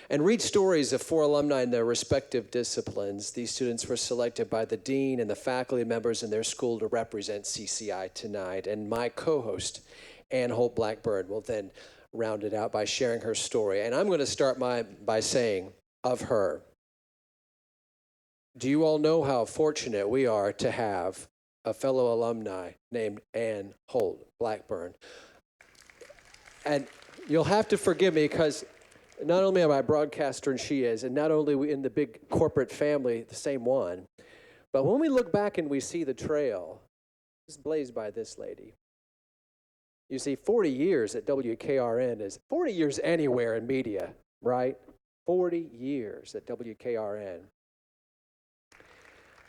and read stories of four alumni in their respective disciplines. These students were selected by the dean and the faculty members in their school to represent CCI tonight. And my co-host, Ann Holt Blackburn, will then round it out by sharing her story. And I'm going to start by saying of her, do you all know how fortunate we are to have a fellow alumni named Ann Holt Blackburn? And you'll have to forgive me because not only am I a broadcaster and she is, and not only we in the big corporate family, the same one, but when we look back and we see the trail, it's blazed by this lady. You see, 40 years at WKRN is 40 years anywhere in media, right? 40 years at WKRN.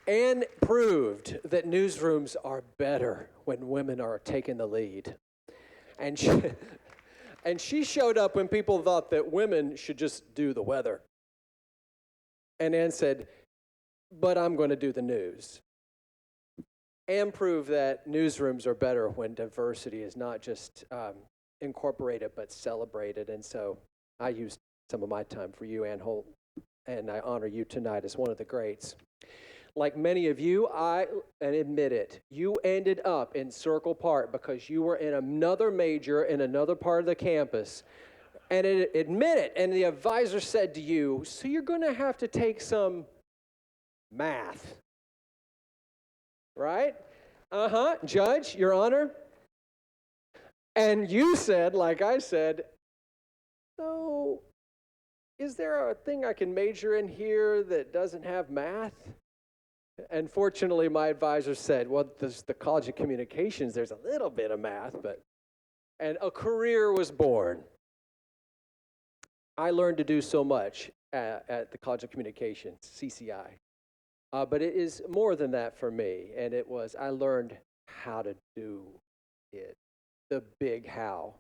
And proved that newsrooms are better when women are taking the lead. And she showed up when people thought that women should just do the weather. And Ann said, but I'm going to do the news. And prove that newsrooms are better when diversity is not just incorporated but celebrated. And so I used some of my time for you, Ann Holt, and I honor you tonight as one of the greats. Like many of you, and admit it, you ended up in Circle Park because you were in another major in another part of the campus. And admit it, and the advisor said to you, so you're going to have to take some math. Right? Judge, Your Honor. And you said, like I said, so is there a thing I can major in here that doesn't have math? And fortunately, my advisor said, well, the College of Communications, there's a little bit of math, and a career was born. I learned to do so much at the College of Communications, CCI. But it is more than that for me, and I learned how to do it, the big how.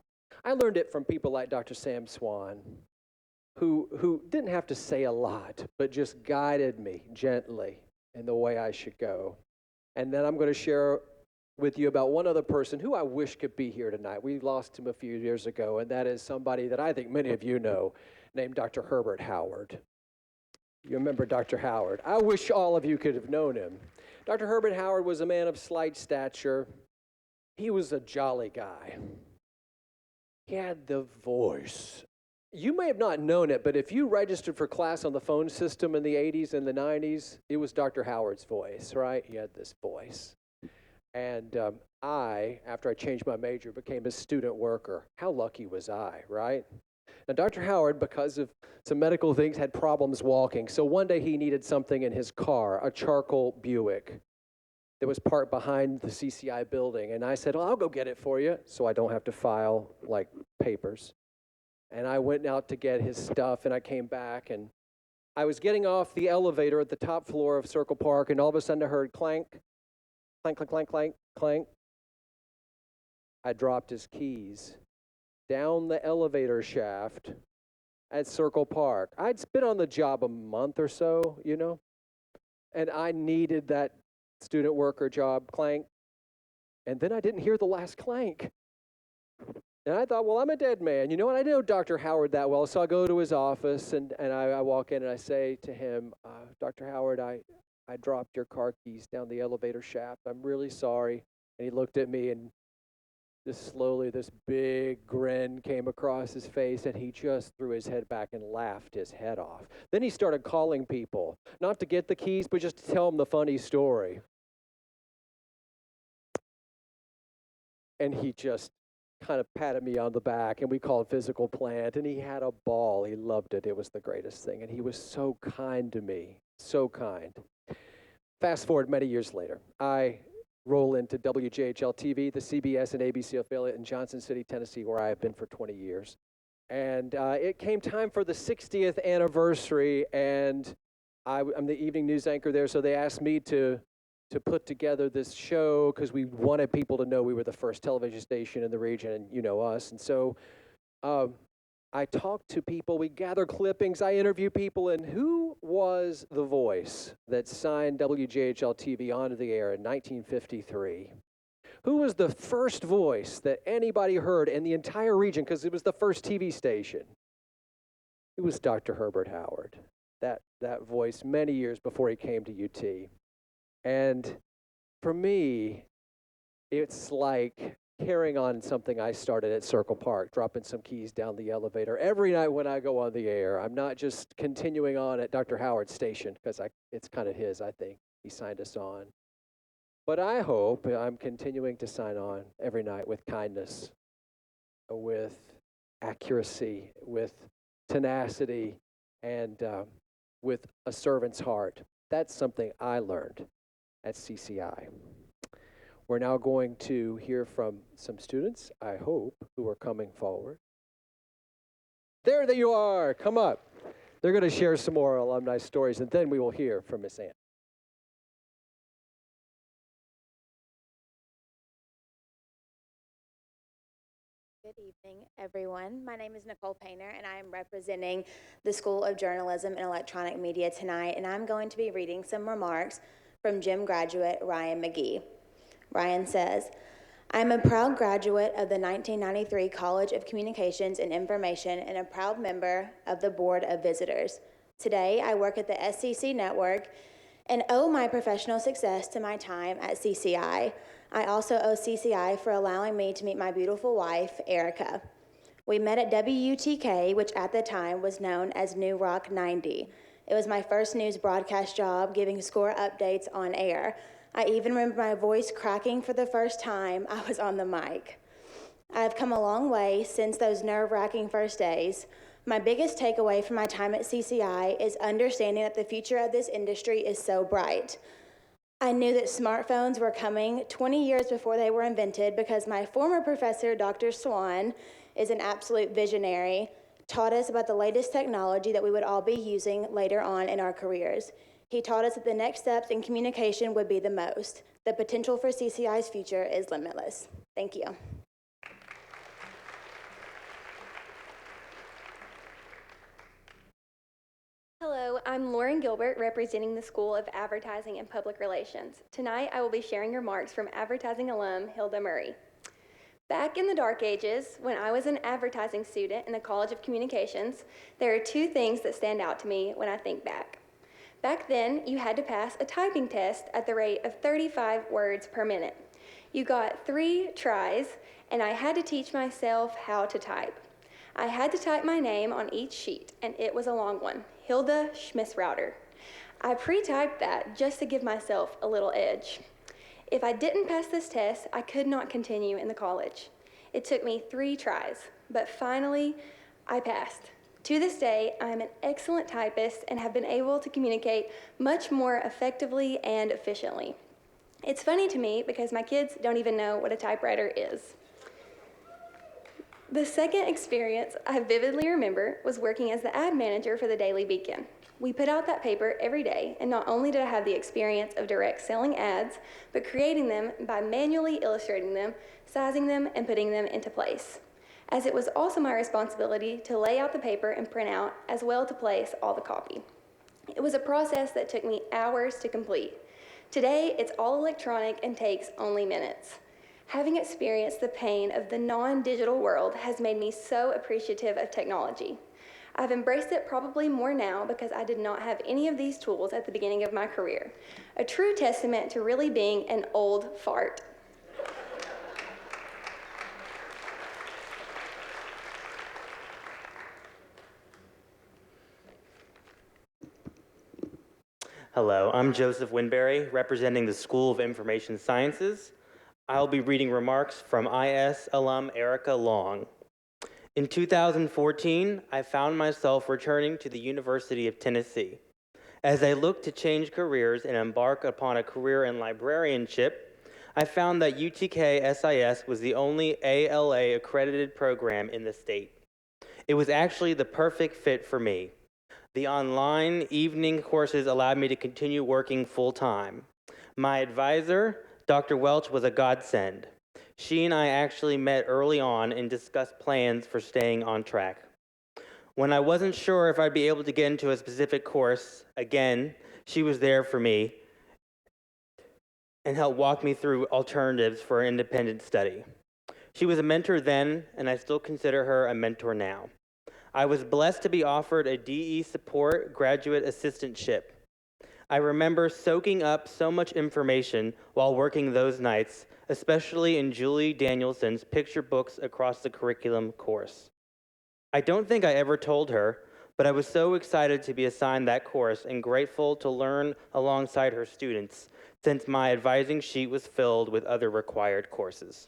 I learned it from people like Dr. Sam Swan, who didn't have to say a lot, but just guided me gently in the way I should go. And then I'm going to share with you about one other person who I wish could be here tonight. We lost him a few years ago, and that is somebody that I think many of you know, named Dr. Herbert Howard. You remember Dr. Howard. I wish all of you could have known him. Dr. Herbert Howard was a man of slight stature. He was a jolly guy. He had the voice. You may have not known it, but if you registered for class on the phone system in the 80s and the 90s, it was Dr. Howard's voice, right? He had this voice. And after I changed my major, became a student worker. How lucky was I, right? Now, Dr. Howard, because of some medical things, had problems walking. So one day he needed something in his car, a charcoal Buick that was parked behind the CCI building. And I said, well, I'll go get it for you so I don't have to file, papers. And I went out to get his stuff, and I came back, and I was getting off the elevator at the top floor of Circle Park, and all of a sudden I heard clank, clank, clank, clank, clank, clank. I dropped his keys down the elevator shaft at Circle Park. I'd been on the job a month or so, and I needed that student worker job, clank. And then I didn't hear the last clank. And I thought, well, I'm a dead man. You know what? I know Dr. Howard that well, so I go to his office, and I walk in, and I say to him, Dr. Howard, I dropped your car keys down the elevator shaft. I'm really sorry. And he looked at me, and just slowly, this big grin came across his face, and he just threw his head back and laughed his head off. Then he started calling people, not to get the keys, but just to tell them the funny story. And he just kind of patted me on the back, and we called physical plant, and he had a ball. He loved it. It was the greatest thing, and he was so kind to me, so kind. Fast forward many years later, I roll into WJHL-TV, the CBS and ABC affiliate in Johnson City, Tennessee, where I have been for 20 years. And it came time for the 60th anniversary, and I'm the evening news anchor there, so they asked me to put together this show because we wanted people to know we were the first television station in the region, and you know us. And so I talked to people, we gather clippings, I interview people, and who was the voice that signed WJHL-TV onto the air in 1953? Who was the first voice that anybody heard in the entire region, because it was the first TV station? It was Dr. Herbert Howard, that voice many years before he came to UT. And for me, it's like carrying on something I started at Circle Park, dropping some keys down the elevator. Every night when I go on the air, I'm not just continuing on at Dr. Howard's station, because it's kind of his, I think. He signed us on. But I hope I'm continuing to sign on every night with kindness, with accuracy, with tenacity, and with a servant's heart. That's something I learned at CCI. We're now going to hear from some students, I hope, who are coming forward. There you are, come up. They're going to share some more alumni stories, and then we will hear from Miss Ann. Good evening, everyone. My name is Nicole Painter, and I am representing the School of Journalism and Electronic Media tonight, and I'm going to be reading some remarks from gym graduate Ryan McGee. Ryan says, I am a proud graduate of the 1993 College of Communications and Information and a proud member of the Board of Visitors. Today, I work at the SCC Network and owe my professional success to my time at CCI. I also owe CCI for allowing me to meet my beautiful wife, Erica. We met at WUTK, which at the time was known as New Rock 90. It was my first news broadcast job, giving score updates on air. I even remember my voice cracking for the first time I was on the mic. I've come a long way since those nerve-wracking first days. My biggest takeaway from my time at CCI is understanding that the future of this industry is so bright. I knew that smartphones were coming 20 years before they were invented because my former professor, Dr. Swan, is an absolute visionary, taught us about the latest technology that we would all be using later on in our careers. He taught us that the next steps in communication would be the most. The potential for CCI's future is limitless. Thank you. Hello, I'm Lauren Gilbert, representing the School of Advertising and Public Relations. Tonight, I will be sharing remarks from advertising alum Hilda Murray. Back in the dark ages, when I was an advertising student in the College of Communications, there are two things that stand out to me when I think back. Back then, you had to pass a typing test at the rate of 35 words per minute. You got 3 tries, and I had to teach myself how to type. I had to type my name on each sheet, and it was a long one, Hilda Schmissrauter. I pre-typed that just to give myself a little edge. If I didn't pass this test, I could not continue in the college. It took me 3 tries, but finally, I passed. To this day, I am an excellent typist and have been able to communicate much more effectively and efficiently. It's funny to me because my kids don't even know what a typewriter is. The second experience I vividly remember was working as the ad manager for the Daily Beacon. We put out that paper every day, and not only did I have the experience of direct selling ads, but creating them by manually illustrating them, sizing them, and putting them into place, as it was also my responsibility to lay out the paper and print out, as well to place all the copy. It was a process that took me hours to complete. Today, it's all electronic and takes only minutes. Having experienced the pain of the non-digital world has made me so appreciative of technology. I've embraced it probably more now because I did not have any of these tools at the beginning of my career. A true testament to really being an old fart. Hello, I'm Joseph Winberry, representing the School of Information Sciences. I'll be reading remarks from IS alum Erica Long. In 2014, I found myself returning to the University of Tennessee. As I looked to change careers and embark upon a career in librarianship, I found that UTK SIS was the only ALA accredited program in the state. It was actually the perfect fit for me. The online evening courses allowed me to continue working full-time. My advisor, Dr. Welch, was a godsend. She and I actually met early on and discussed plans for staying on track. When I wasn't sure if I'd be able to get into a specific course, again, she was there for me and helped walk me through alternatives for independent study. She was a mentor then, and I still consider her a mentor now. I was blessed to be offered a DE support graduate assistantship. I remember soaking up so much information while working those nights, especially in Julie Danielson's Picture Books Across the Curriculum course. I don't think I ever told her, but I was so excited to be assigned that course and grateful to learn alongside her students, since my advising sheet was filled with other required courses.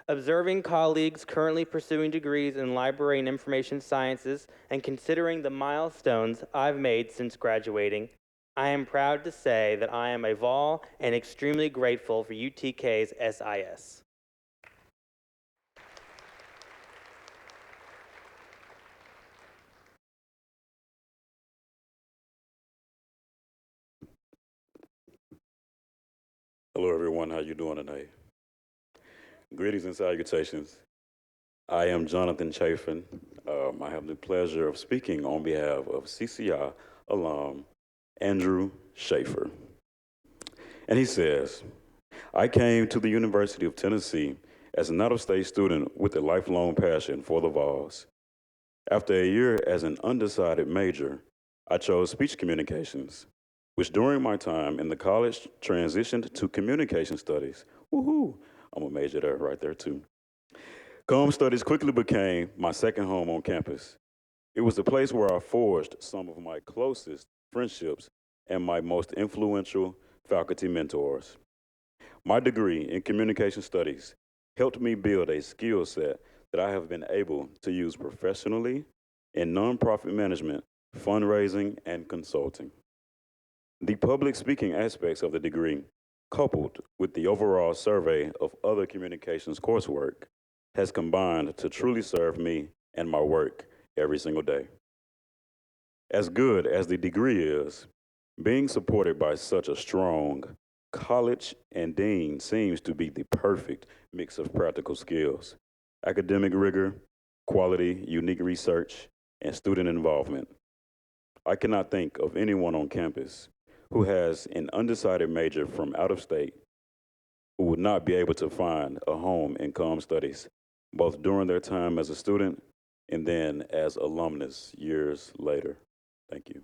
Observing colleagues currently pursuing degrees in library and information sciences and considering the milestones I've made since graduating, I am proud to say that I am a Vol and extremely grateful for UTK's SIS. Hello, everyone. How you doing tonight? Greetings and salutations. I am Jonathan Chafin. I have the pleasure of speaking on behalf of CCI alum Andrew Schaefer. And he says, I came to the University of Tennessee as an out-of-state student with a lifelong passion for the Vols. After a year as an undecided major, I chose speech communications, which during my time in the college transitioned to communication studies. Woohoo! I'm a major there, right there too. Comm studies quickly became my second home on campus. It was the place where I forged some of my closest friendships and my most influential faculty mentors. My degree in communication studies helped me build a skill set that I have been able to use professionally in nonprofit management, fundraising, and consulting. The public speaking aspects of the degree, coupled with the overall survey of other communications coursework, has combined to truly serve me and my work every single day. As good as the degree is, being supported by such a strong college and dean seems to be the perfect mix of practical skills, academic rigor, quality, unique research, and student involvement. I cannot think of anyone on campus who has an undecided major from out of state who would not be able to find a home in comm studies, both during their time as a student and then as alumnus years later. Thank you.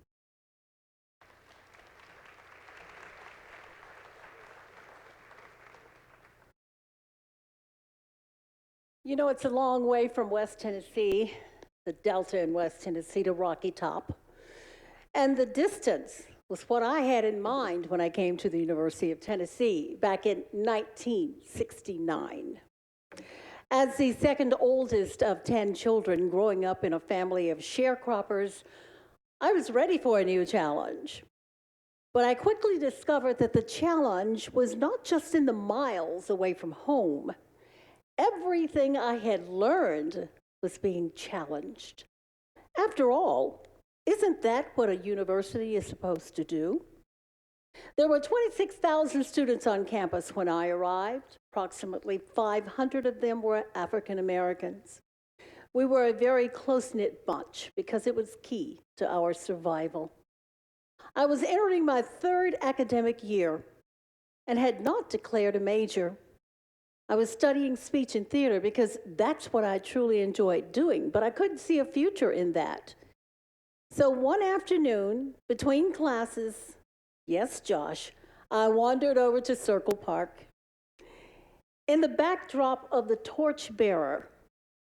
You know, it's a long way from West Tennessee, the Delta in West Tennessee, to Rocky Top. And the distance was what I had in mind when I came to the University of Tennessee back in 1969. As the second oldest of 10 children growing up in a family of sharecroppers, I was ready for a new challenge. But I quickly discovered that the challenge was not just in the miles away from home. Everything I had learned was being challenged. After all, isn't that what a university is supposed to do? There were 26,000 students on campus when I arrived. Approximately 500 of them were African Americans. We were a very close-knit bunch because it was key to our survival. I was entering my third academic year and had not declared a major. I was studying speech and theater because that's what I truly enjoyed doing, but I couldn't see a future in that. So one afternoon, between classes, yes, Josh, I wandered over to Circle Park. In the backdrop of the torchbearer,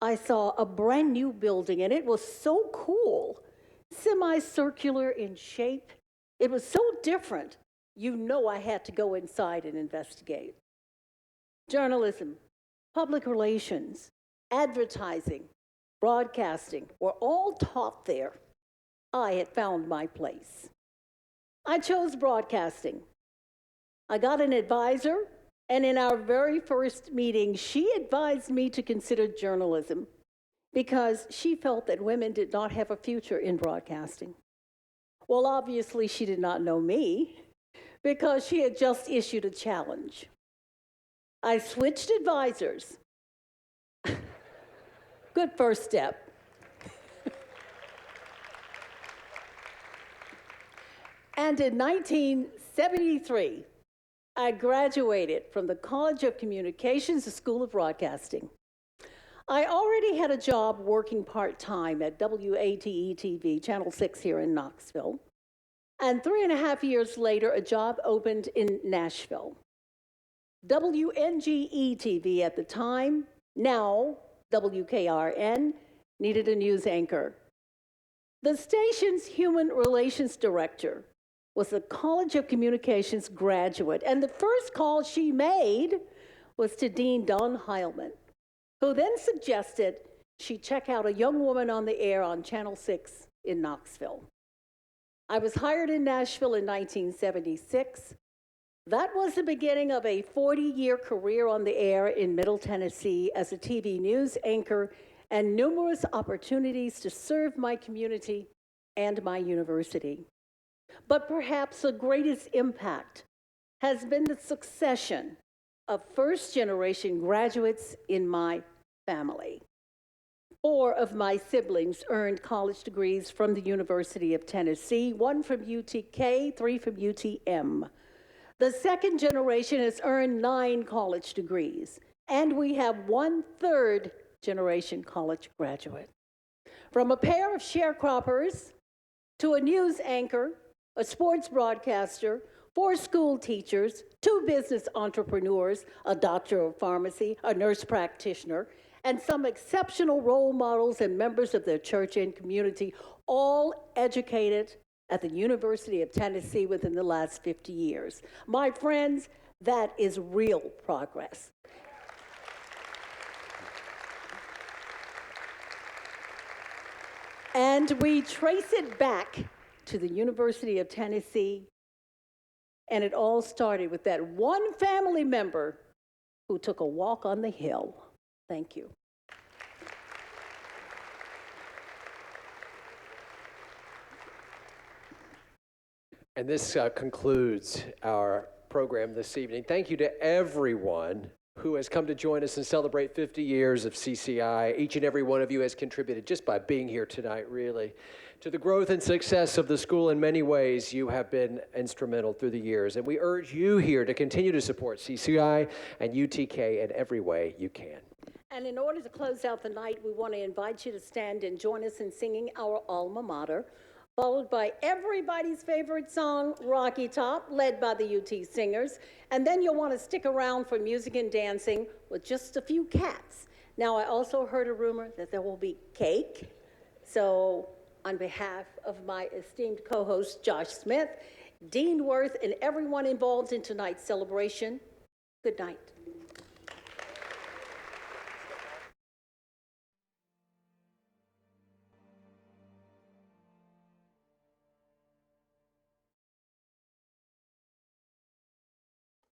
I saw a brand new building, and it was so cool, semicircular in shape. It was so different, you know I had to go inside and investigate. Journalism, public relations, advertising, broadcasting were all taught there. I had found my place. I chose broadcasting. I got an advisor, and in our very first meeting, she advised me to consider journalism because she felt that women did not have a future in broadcasting. Well, obviously, she did not know me because she had just issued a challenge. I switched advisors. Good first step. And in 1973, I graduated from the College of Communications, the School of Broadcasting. I already had a job working part-time at WATE-TV, Channel 6 here in Knoxville. And 3.5 years later, a job opened in Nashville. WNGE-TV at the time, now WKRN, needed a news anchor. The station's human relations director was a College of Communications graduate, and the first call she made was to Dean Don Heilman, who then suggested she check out a young woman on the air on Channel 6 in Knoxville. I was hired in Nashville in 1976. That was the beginning of a 40-year career on the air in Middle Tennessee as a TV news anchor and numerous opportunities to serve my community and my university. But perhaps the greatest impact has been the succession of first-generation graduates in my family. 4 of my siblings earned college degrees from the University of Tennessee, 1 from UTK, 3 from UTM. The second generation has earned 9 college degrees, and we have 1/3 generation college graduate. From a pair of sharecroppers to a news anchor, a sports broadcaster, 4 school teachers, 2 business entrepreneurs, a doctor of pharmacy, a nurse practitioner, and some exceptional role models and members of their church and community, all educated at the University of Tennessee within the last 50 years. My friends, that is real progress. And we trace it back to the University of Tennessee, and it all started with that one family member who took a walk on the hill. Thank you. And this concludes our program this evening. Thank you to everyone who has come to join us and celebrate 50 years of CCI. Each and every one of you has contributed just by being here tonight, really, to the growth and success of the school. In many ways, you have been instrumental through the years, and we urge you here to continue to support CCI and UTK in every way you can. And in order to close out the night, we want to invite you to stand and join us in singing our alma mater, followed by everybody's favorite song, Rocky Top, led by the UT Singers. And then you'll want to stick around for music and dancing with just a few cats. Now, I also heard a rumor that there will be cake. So on behalf of my esteemed co-host, Josh Smith, Dean Worth, and everyone involved in tonight's celebration, good night.